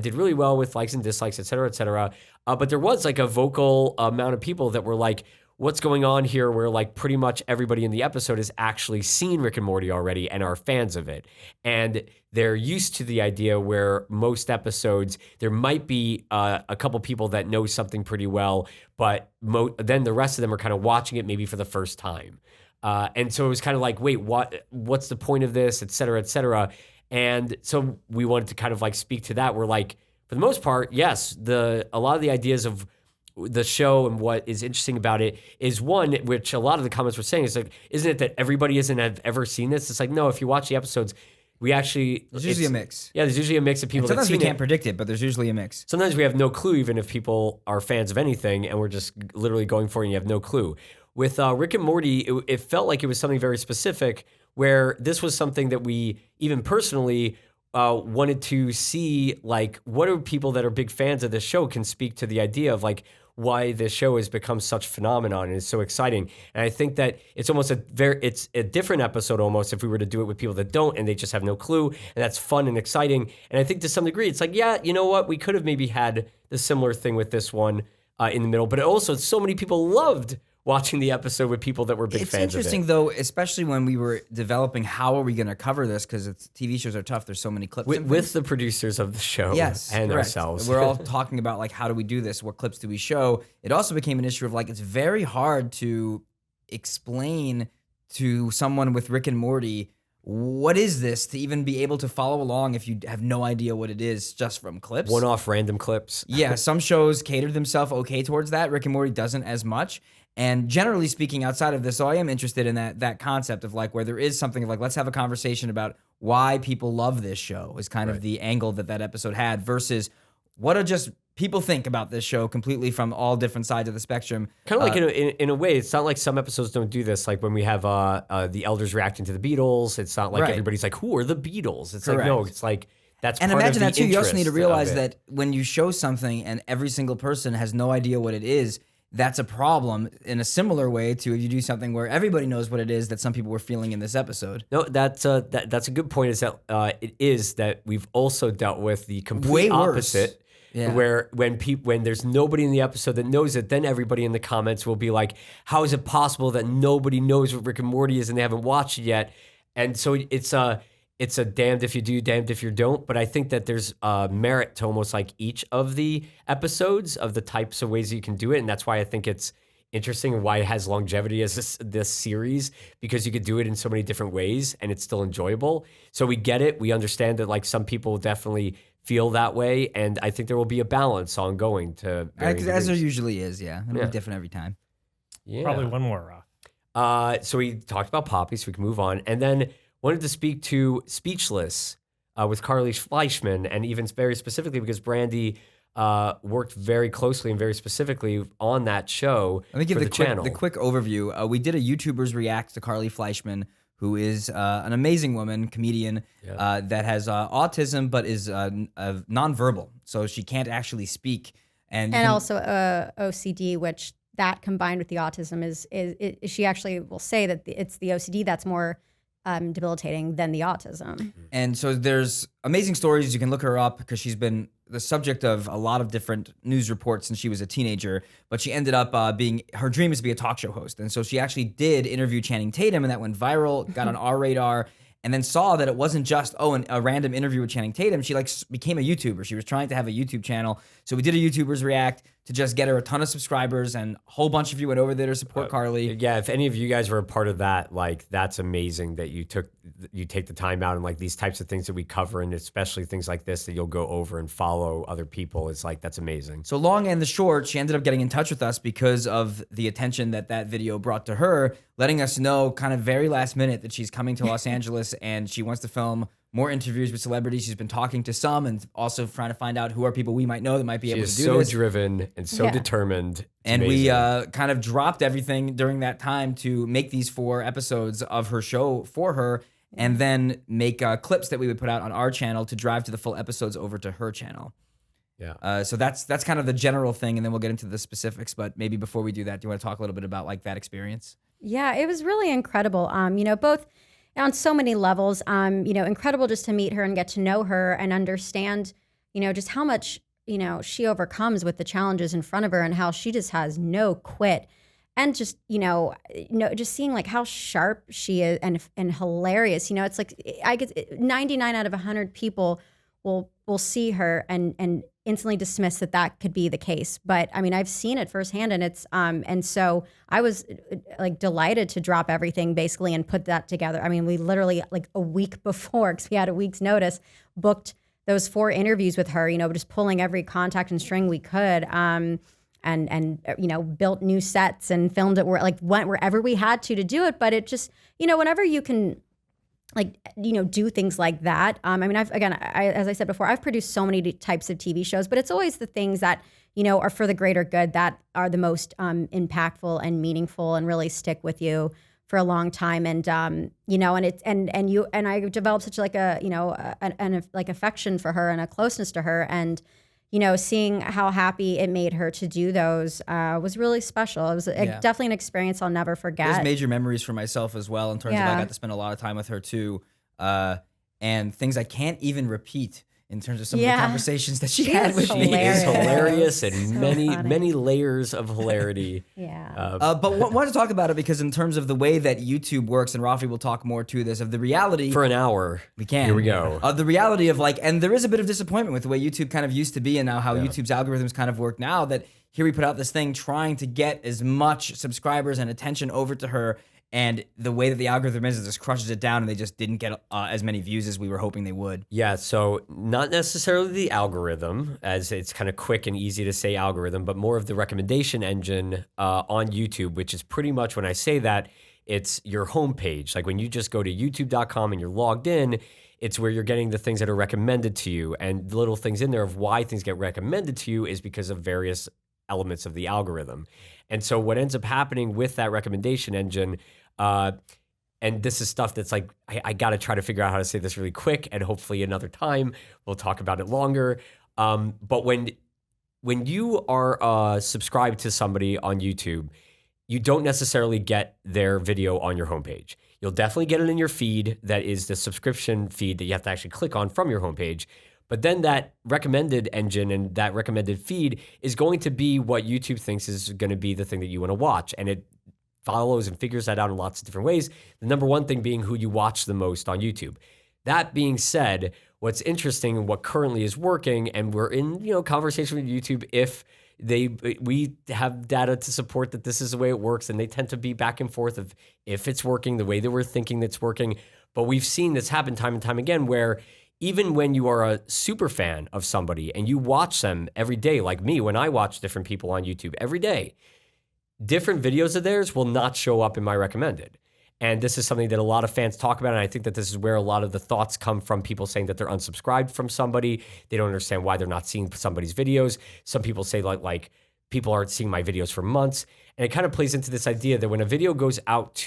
did really well with likes and dislikes, et cetera, et cetera. But there was a vocal amount of people that were like, what's going on here, where pretty much everybody in the episode has actually seen Rick and Morty already and are fans of it. And they're used to the idea where most episodes, there might be a couple people that know something pretty well, but then the rest of them are kind of watching it maybe for the first time. And so it was kind of like, wait, what's the point of this, et cetera, et cetera. And so we wanted to kind of speak to that. We're for the most part, yes, a lot of the ideas of the show and what is interesting about it is one, which a lot of the comments were saying is isn't it that everybody have ever seen this? It's no, if you watch the episodes, we actually... There's usually a mix. Yeah, there's usually a mix of people that Sometimes we seen can't predict it, but there's usually a mix. Sometimes we have no clue, even if people are fans of anything, and we're just literally going for it and you have no clue. With Rick and Morty, it felt like it was something very specific, where this was something that we, even personally, wanted to see, what are people that are big fans of this show can speak to the idea of, why this show has become such a phenomenon and is so exciting. And I think that it's almost it's a different episode almost if we were to do it with people that don't and they just have no clue, and that's fun and exciting. And I think to some degree, it's yeah, you know what? We could have maybe had the similar thing with this one in the middle, but also so many people loved watching the episode with people that were big fans of it. It's interesting, though, especially when we were developing how are we going to cover this, because TV shows are tough. There's so many clips. With the producers of the show Yes, and correct. ourselves. We're all talking about how do we do this? What clips do we show? It also became an issue of it's very hard to explain to someone with Rick and Morty, what is this, to even be able to follow along if you have no idea what it is just from clips. One-off random clips. Yeah, some shows cater themselves okay towards that. Rick and Morty doesn't as much. And generally speaking, outside of this, so I am interested in that concept of where there is something of let's have a conversation about why people love this show is kind of the angle that episode had versus what do just people think about this show completely from all different sides of the spectrum. Kind of in a way, it's not like some episodes don't do this. When we have the elders reacting to the Beatles, it's not like Right. everybody's who are the Beatles? It's Correct. no, it's that's And part imagine of that the too. You also need to interest realize of it. that when you show something and every single person has no idea what it is, that's a problem in a similar way to if you do something where everybody knows what it is that some people were feeling in this episode. No, that's a good point. Is that it is that we've also dealt with the complete Way worse. opposite, Yeah. where when there's nobody in the episode that knows it, then everybody in the comments will be like, "How is it possible that nobody knows what Rick and Morty is and they haven't watched it yet?" And so it's it's a damned if you do, damned if you don't. But I think that there's merit to almost like each of the episodes of the types of ways that you can do it. And that's why I think it's interesting and why it has longevity as this series, because you could do it in so many different ways and it's still enjoyable. So we get it. We understand that like some people definitely feel that way. And I think there will be a balance ongoing to As there usually is, yeah. It'll be different every time. Yeah. Probably one more, Roth. So we talked about Poppy, so we can move on. And then wanted to speak to Speechless with Carly Fleischman, and even very specifically because Brandie worked very closely and very specifically on that show. Let me give for the channel. quick overview. We did a YouTubers React to Carly Fleischman, who is an amazing woman, comedian, that has autism but is nonverbal, so she can't actually speak. And also OCD, which that combined with the autism is she actually will say that it's the OCD that's more debilitating than the autism. And so there's amazing stories. You can look her up because she's been the subject of a lot of different news reports since she was a teenager, but she ended up her dream is to be a talk show host. And so she actually did interview Channing Tatum, and that went viral, got on our radar, and then saw that it wasn't just, a random interview with Channing Tatum. She became a YouTuber. She was trying to have a YouTube channel. So we did a YouTubers React to just get her a ton of subscribers, and a whole bunch of you went over there to support Carly. Yeah, if any of you guys were a part of that, like that's amazing that you take the time out, and like these types of things that we cover, and especially things like this that you'll go over and follow other people. It's like, that's amazing. So long and the short, she ended up getting in touch with us because of the attention that video brought to her, letting us know kind of very last minute that she's coming to Los Angeles and she wants to film more interviews with celebrities. She's been talking to some and also trying to find out who are people we might know that might be able to do so this. driven and so determined. It's and amazing. we kind of dropped everything during that time to make these 4 episodes of her show for her, and then make clips that we would put out on our channel to drive to the full episodes over to her channel. Yeah. So that's kind of the general thing, and then we'll get into the specifics. But maybe before we do that, do you want to talk a little bit about like that experience? Yeah, it was really incredible. Both on so many levels, incredible just to meet her and get to know her and understand, just how much, she overcomes with the challenges in front of her and how she just has no quit. And just, just seeing like how sharp she is and hilarious. It's like I get 99 out of 100 people will see her and instantly dismiss that could be the case. But I mean, I've seen it firsthand, and it's and so I was like delighted to drop everything basically and put that together. I mean, we literally like a week before, because we had a week's notice, booked those 4 interviews with her. Just pulling every contact and string we could. And built new sets and filmed it went wherever we had to do it. But it just, whenever you can do things like that. I mean, as I said before, I've produced so many types of TV shows, but it's always the things that, are for the greater good that are the most impactful and meaningful and really stick with you for a long time. And, and I developed such like an affection for her and a closeness to her. And, seeing how happy it made her to do those was really special. It was definitely an experience I'll never forget. There's major memories for myself as well, in terms of I got to spend a lot of time with her too, and things I can't even repeat in terms of some of the conversations that she had with me. She is hilarious and So many layers of hilarity. But wanted to talk about it because in terms of the way that YouTube works, and Rafi will talk more to this, of the reality. For an hour. We can. Here we go. The reality of and there is a bit of disappointment with the way YouTube kind of used to be and now how YouTube's algorithms kind of work now, that here we put out this thing trying to get as much subscribers and attention over to her, and the way that the algorithm is, it just crushes it down, and they just didn't get as many views as we were hoping they would. Yeah, so not necessarily the algorithm, as it's kind of quick and easy to say algorithm, but more of the recommendation engine on YouTube, which is pretty much, when I say that, it's your homepage. Like when you just go to youtube.com and you're logged in, it's where you're getting the things that are recommended to you. And the little things in there of why things get recommended to you is because of various elements of the algorithm. And so what ends up happening with that recommendation engine, and this is stuff that's like, I got to try to figure out how to say this really quick, and hopefully another time we'll talk about it longer. But when you are subscribed to somebody on YouTube, you don't necessarily get their video on your homepage. You'll definitely get it in your feed. That is the subscription feed that you have to actually click on from your homepage. But then that recommended engine and that recommended feed is going to be what YouTube thinks is going to be the thing that you want to watch. And it follows and figures that out in lots of different ways. The number one thing being who you watch the most on YouTube. That being said, what's interesting and what currently is working, and we're in conversation with YouTube if we have data to support that this is the way it works, and they tend to be back and forth of if it's working the way that we're thinking that's working. But we've seen this happen time and time again where even when you are a super fan of somebody and you watch them every day, like me, when I watch different people on YouTube every day, different videos of theirs will not show up in my recommended. And this is something that a lot of fans talk about. And I think that this is where a lot of the thoughts come from, people saying that they're unsubscribed from somebody. They don't understand why they're not seeing somebody's videos. Some people say like people aren't seeing my videos for months. And it kind of plays into this idea that when a video goes out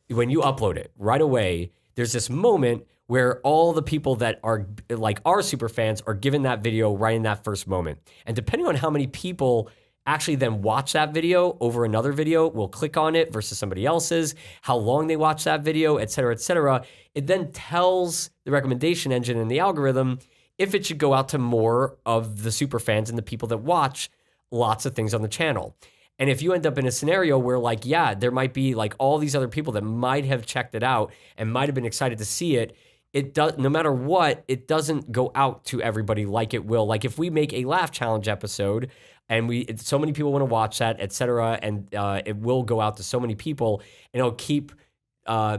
when you upload it right away, there's this moment where all the people that are like our super fans are given that video right in that first moment. And depending on how many people actually then watch that video over another video, will click on it versus somebody else's, how long they watch that video, et cetera, it then tells the recommendation engine and the algorithm if it should go out to more of the super fans and the people that watch lots of things on the channel. And if you end up in a scenario where there might be like all these other people that might have checked it out and might have been excited to see it, no matter what, it doesn't go out to everybody like it will. Like if we make a laugh challenge episode and so many people want to watch that, et cetera, and it will go out to so many people, and it'll keep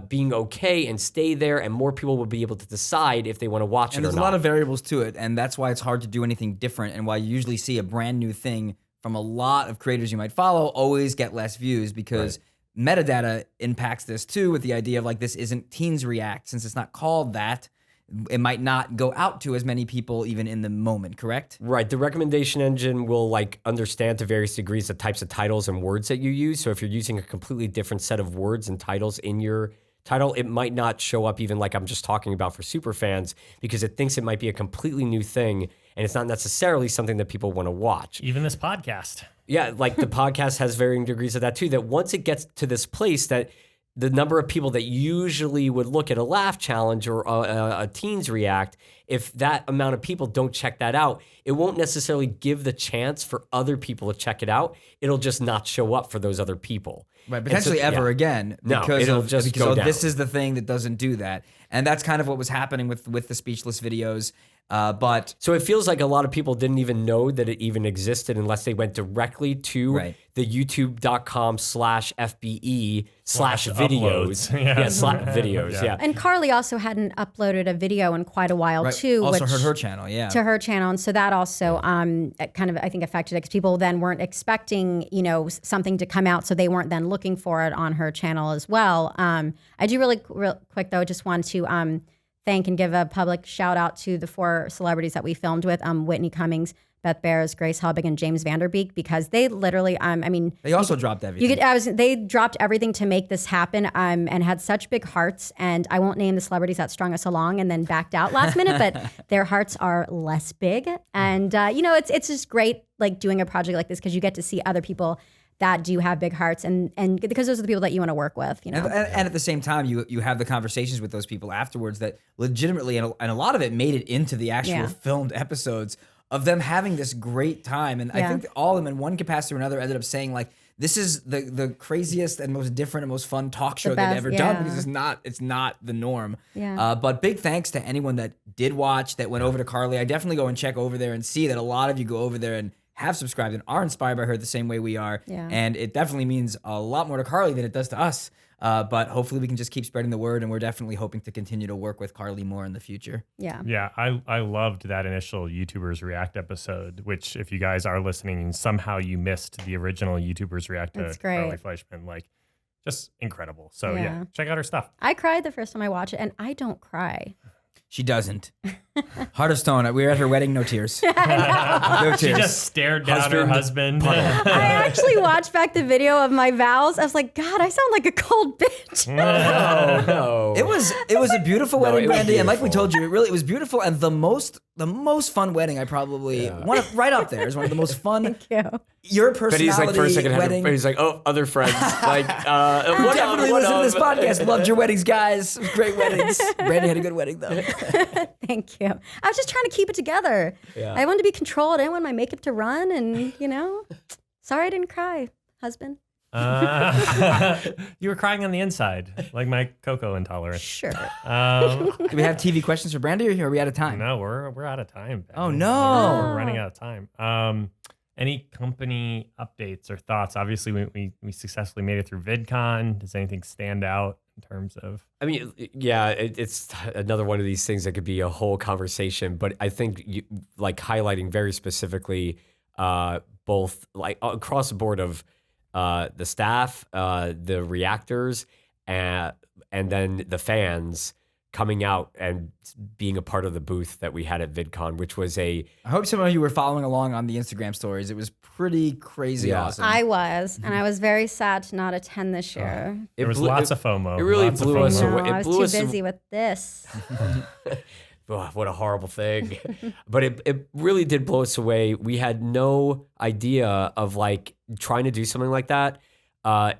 being okay and stay there, and more people will be able to decide if they want to watch it or not. And there's a lot of variables to it, and that's why it's hard to do anything different, and why you usually see a brand new thing from a lot of creators you might follow always get less views, because metadata impacts this too, with the idea of like, this isn't Teens React. Since it's not called that, it might not go out to as many people even in the moment, correct? Right. The recommendation engine will understand to various degrees the types of titles and words that you use. So if you're using a completely different set of words and titles in your title, it might not show up even like I'm just talking about for super fans, because it thinks it might be a completely new thing, and it's not necessarily something that people want to watch. Even this podcast. Yeah, like the podcast has varying degrees of that too, that once it gets to this place that the number of people that usually would look at a laugh challenge or a Teens React, if that amount of people don't check that out, it won't necessarily give the chance for other people to check it out. It'll just not show up for those other people. Right, potentially ever again, because this is the thing that doesn't do that. And that's kind of what was happening with the speechless videos. But so it feels like a lot of people didn't even know that it even existed unless they went directly to the youtube.com/FBE/videos. Videos. Yeah. And Carly also hadn't uploaded a video in quite a while too. Also her channel, to her channel, and so that also kind of I think affected it, because people then weren't expecting something to come out, so they weren't then looking for it on her channel as well. I do real quick though, just want to thank and give a public shout out to the 4 celebrities that we filmed with, Whitney Cummings, Beth Bears, Grace Helbig, and James Vanderbeek, because they literally, they also dropped everything. They dropped everything to make this happen, and had such big hearts. And I won't name the celebrities that strung us along and then backed out last minute, but their hearts are less big. And it's just great, like doing a project like this, because you get to see other people that do have big hearts, and because those are the people that you want to work with, And at the same time, you have the conversations with those people afterwards that legitimately, and a lot of it made it into the actual filmed episodes of them having this great time. And I think all of them in one capacity or another ended up saying like, this is the craziest and most different and most fun talk show they've ever done, because it's not the norm. Yeah. But big thanks to anyone that did watch, that went over to Carly. I definitely go and check over there and see that a lot of you go over there and have subscribed and are inspired by her the same way we are. Yeah. And it definitely means a lot more to Carly than it does to us. But hopefully we can just keep spreading the word, and we're definitely hoping to continue to work with Carly more in the future. Yeah. Yeah, I loved that initial YouTubers React episode, which if you guys are listening and somehow you missed the original YouTubers React to Carly Fleischman, just incredible. So yeah, check out her stuff. I cried the first time I watched it, and I don't cry. She doesn't. Heart of Stone. We were at her wedding, no tears. No tears. She just stared down her husband. I actually watched back the video of my vows. I was like, God, I sound like a cold bitch. No. It was a beautiful wedding, Brandie, and like we told you, it was beautiful, and the most fun wedding I probably right up there is one of the most fun. Thank you. Your personality but he's like, for a second, wedding. He's like, oh, other friends. Definitely listen to this podcast. Loved your weddings, guys. Great weddings. Brandie had a good wedding, though. Thank you. I was just trying to keep it together. Yeah. I wanted to be controlled. I didn't want my makeup to run, and sorry I didn't cry, husband. You were crying on the inside, like my cocoa intolerance. Sure. Do we have TV questions for Brandie, or are we out of time? No, we're out of time. Ben. Oh, no. We're running out of time. Any company updates or thoughts? Obviously, we successfully made it through VidCon. Does anything stand out in terms of? I mean, yeah, it's another one of these things that could be a whole conversation. But I think like highlighting very specifically, both like across the board of the staff, the reactors, and then the fans coming out and being a part of the booth that we had at VidCon, which was I hope some of you were following along on the Instagram stories. It was pretty crazy awesome. I was, and I was very sad to not attend this year. There was lots of FOMO. It really Lots of blew us FOMO. away. No, I was too busy with this. Oh, what a horrible thing. But it really did blow us away. We had no idea of like trying to do something like that,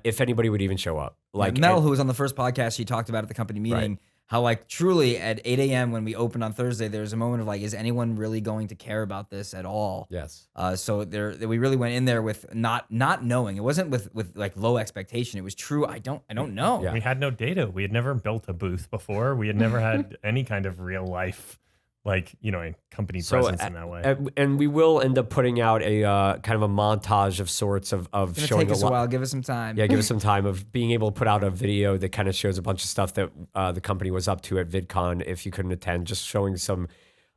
if anybody would even show up. Like Mel, who was on the first podcast, she talked about at the company meeting, how like truly at 8 a.m. when we opened on Thursday, there was a moment of like, is anyone really going to care about this at all? Yes. So we really went in there with not knowing. It wasn't with like low expectation. It was true. I don't know. Yeah. We had no data. We had never built a booth before. We had never had any kind of real life, like, a company presence in that way. And we will end up putting out a kind of a montage of sorts of It's showing gonna take us a lot. while. Give us some time. Yeah, give us some time of being able to put out a video that kind of shows a bunch of stuff that the company was up to at VidCon. If you couldn't attend, just showing some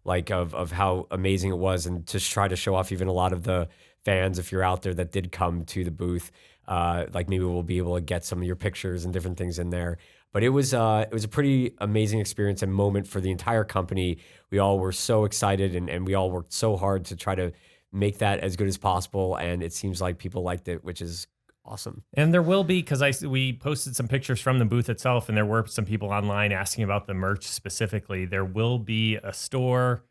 like of how amazing it was, and just try to show off even a lot of the fans, if you're out there, that did come to the booth. Like maybe we'll be able to get some of your pictures and different things in there. But it was a pretty amazing experience and moment for the entire company. We all were so excited, and we all worked so hard to try to make that as good as possible. And it seems like people liked it, which is awesome. And there will be, because we posted some pictures from the booth itself, and there were some people online asking about the merch specifically. There will be a store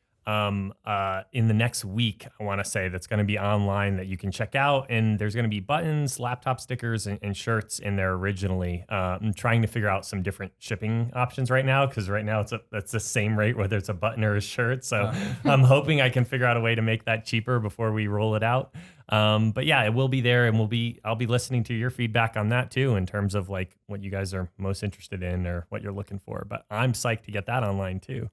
in the next week, I want to say, that's going to be online that you can check out, and there's going to be buttons, laptop stickers, and shirts in there originally. I'm trying to figure out some different shipping options right now, because right now it's the same rate whether it's a button or a shirt. So I'm hoping I can figure out a way to make that cheaper before we roll it out. But yeah, it will be there, and I'll be listening to your feedback on that too, in terms of like what you guys are most interested in or what you're looking for. But I'm psyched to get that online too,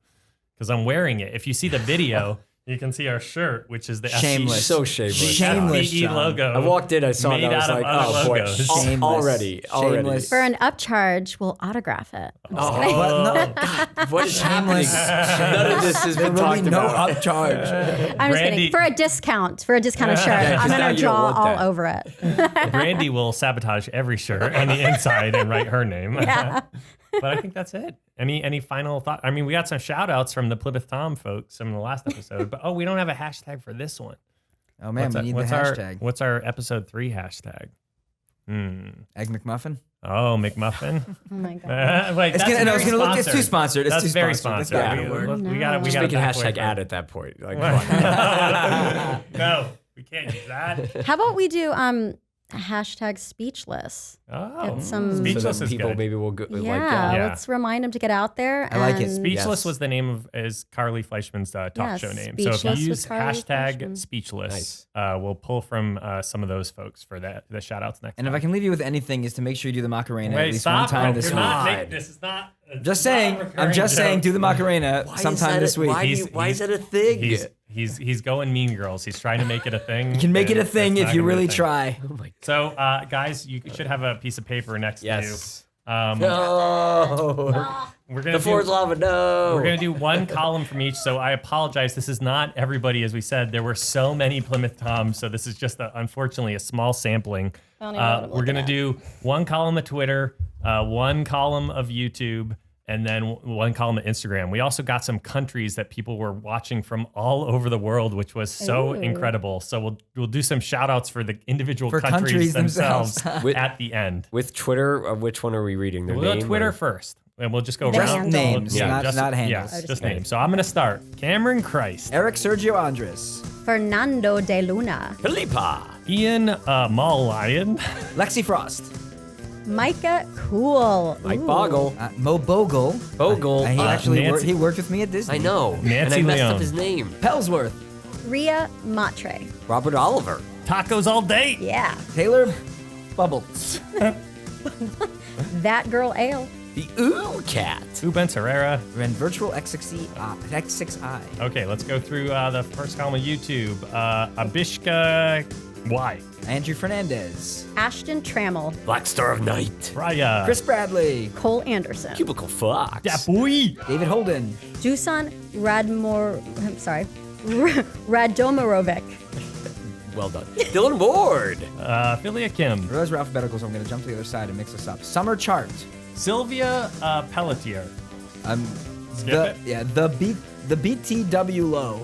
because I'm wearing it. If you see the video, you can see our shirt, which is the Shameless. So shameless. Shameless, FBE John. logo. I walked in, I saw it, made and I was out of like, other oh boy, logos. Shameless. already. Shameless. For an upcharge, we'll autograph it. What is happening? Shameless. None of this has There been will talked be no about. upcharge. I'm just Brandy- kidding. For a discounted shirt, 'cause I'm now gonna you don't draw want all that. over it. Brandy will sabotage every shirt on the inside and write her name. Yeah. But I think that's it. Any final thought? I mean, we got some shout outs from the Plymouth Tom folks from the last episode, but we don't have a hashtag for this one. Oh man, we need the what's hashtag. What's our episode 3 hashtag? Egg McMuffin. Oh, McMuffin. Oh my god. Wait, It's that's gonna very look. It's too sponsored. It's That's too very sponsored. sponsored. That's not gonna work. We got Just to make a hashtag ad at that point. Like, come on. No, we can't use that. How about we do hashtag speechless? Oh, Get some- So Speechless that is people good. maybe will go, Yeah, Yeah. let's remind them to get out there. I like it. and- Speechless Yes. was the name of is Carly Fleischman's talk Yes, show name. So if Speechless you with use Carly hashtag Fleischman. speechless, we'll pull from some of those folks for the shout outs next And time. if I can leave you with anything, is to make sure you do the Macarena at Wait, least stop. one time this You're week. not God. making- this is not. Just saying. I'm just saying. Do the Macarena sometime this week. Why is that a thing? He's going Mean Girls. He's trying to make it a thing. You can make it a and thing it's if not you gonna be a really thing. try. Oh my So, guys, you should have a piece of paper next Yes. to you. No. We're gonna The Ford's do, lava, no. We're gonna do one column from each. So I apologize. This is not everybody, as we said. There were so many Plymouth Toms, so this is just unfortunately a small sampling. I don't even know what I'm We're gonna looking do one column of Twitter, one column of YouTube, and then one column of Instagram. We also got some countries that people were watching from all over the world, which was so Ooh. incredible. So we'll do some shout outs for the individual For countries countries themselves themselves. at the end. With Twitter, which one are we reading? Their We'll name go Twitter or- first, and we'll just go Just around. names, not handles. Yeah, Oh, just names. So I'm gonna start. Cameron Christ, Eric Sergio Andres, Fernando de Luna, Felipa. Ian Mall Lion, Lexi Frost, Micah Cool, Mike Boggle. Mo Bogle. Bogle. He actually Nancy- worked. He worked with me at Disney. I know. Nancy and I messed Leon. up his name. Pellsworth, Ria Matre. Robert Oliver. tacos all day. Yeah. Taylor Bubbles. That Girl Ale. The Ooh Cat. Ubens Herrera. And Virtual X6i. Okay, let's go through the first column of YouTube. Abishka Y. Andrew Fernandez. Ashton Trammell. Black Star of Night. Raya. Chris Bradley. Cole Anderson. Cubicle Fox. Yeah, boy. David Holden. Dusan Radomirovic. Well done. Dylan Ward. Philia Kim. I realize we're alphabetical, so I'm going to jump to the other side and mix this up. Summer Chart. Sylvia Pelletier. The BTW Low.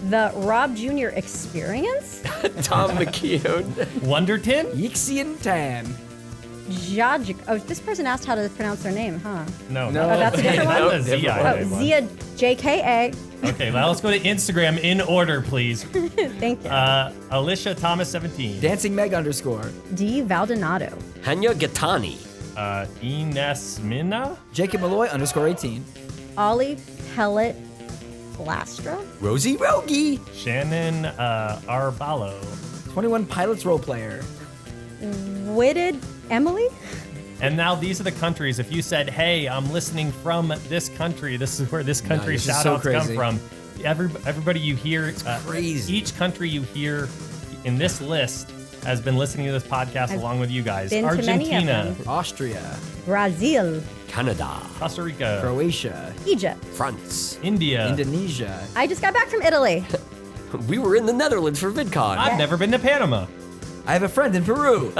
The Rob Jr. Experience. Tom McKeown. Wonderton. Yixian Tan. Jaj. Oh, this person asked how to pronounce their name, huh? No. Oh, that's a different one? That's a Oh, Zia JKA. Okay, now let's go to Instagram in order, please. Thank you. Alicia Thomas 17. Dancing Meg _. D. Valdonato. Hanya Gatani. Ines Mina. Jacob Malloy _18. Ollie Pellet Blastra. Rosie Rogie. Shannon Arbalo. 21 Pilots Role Player. Witted Emily. And now these are the countries. If you said, hey, I'm listening from this country, this is where this country's this is shout so outs come crazy. from. Everybody you hear, crazy. Each country you hear in this list has been listening to this podcast along with you guys. been to many of Argentina, them. Austria. Brazil. Canada. Costa Rica, Croatia. Egypt. France. India. Indonesia. I just got back from Italy. We were in the Netherlands for VidCon. I've never been to Panama. I have a friend in Peru.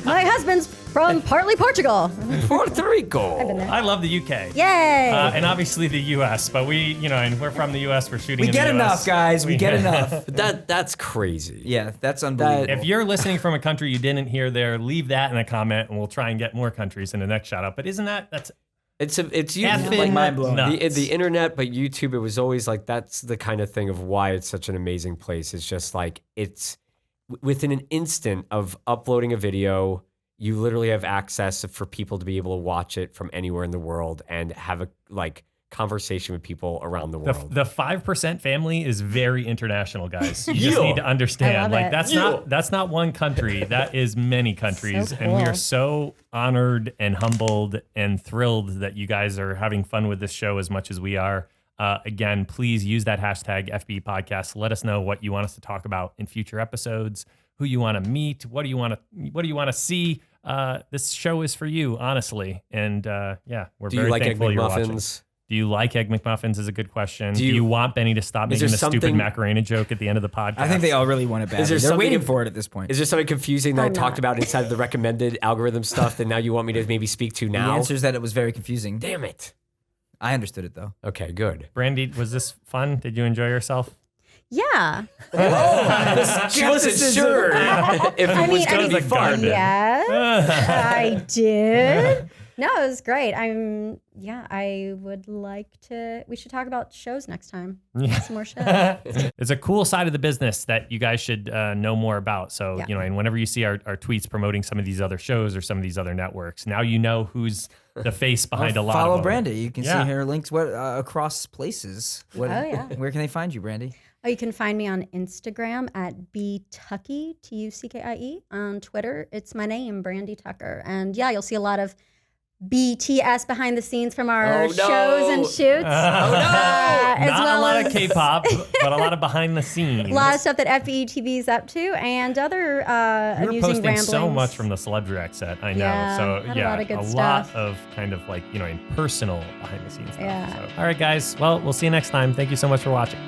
My husband's from partly Portugal. Puerto Rico. I love the UK. Yay! And obviously the US, but and we're from the US, we're shooting We in get the US. enough, guys. We get enough. That's crazy. Yeah, that's unbelievable. If you're listening from a country you didn't hear there, leave that in a comment and we'll try and get more countries in the next shout out. But isn't that's It's effing like mind-blowing. nuts. the internet, but YouTube, it was always like, that's the kind of thing of why it's such an amazing place. It's just like, it's within an instant of uploading a video, you literally have access for people to be able to watch it from anywhere in the world and have a conversation with people around the world. The 5% family is very international, guys. You just need to I understand. love it. That's not one country. That is many countries. So And we cool. are so honored and humbled and thrilled that you guys are having fun with this show as much as we are. Again, please use that hashtag FBE Podcast. Let us know what you want us to talk about in future episodes, who you want to meet, what do you want to see. This show is for you, honestly. And we're Do you very like Egg thankful you're watching. McMuffins? Do you like Egg McMuffins is a good question. Do you- you want Benny to stop Is making there the stupid something- Macarena joke at the end of the podcast? I think they all really want it bad. Is there They're something- waiting for it at this point. Is there something confusing that I I'm talked not. about inside of the recommended algorithm stuff that now you want me to maybe speak to The now? answer is that it was very confusing. Damn it. I understood it though. Okay, good. Brandie, was this fun? Did you enjoy yourself? Yeah. She wasn't sure if it was going to be mean, fun. Yes, I did. No, it was great. I would like to. We should talk about shows next time. Some more shows. It's a cool side of the business that you guys should know more about. So, Yeah. and whenever you see our tweets promoting some of these other shows or some of these other networks, now you know who's the face behind a lot Follow of them. Brandie. You can Yeah. see her links across places. What, Oh, yeah. Where can they find you, Brandie? Oh, you can find me on Instagram at btuckie, Tuckie. On Twitter, it's my name, Brandie Tucker. And yeah, you'll see a lot of BTS behind the scenes from our Oh, no. shows and shoots. As Not well a lot as of K-pop, but a lot of behind the scenes. a lot of stuff that FBE TV is up to, and other You're amusing posting ramblings. so much from the Celeb Direct set, I know. Yeah, so had a lot of good lot stuff. of kind of in personal behind the scenes stuff. Yeah. So, all right, guys. Well, we'll see you next time. Thank you so much for watching.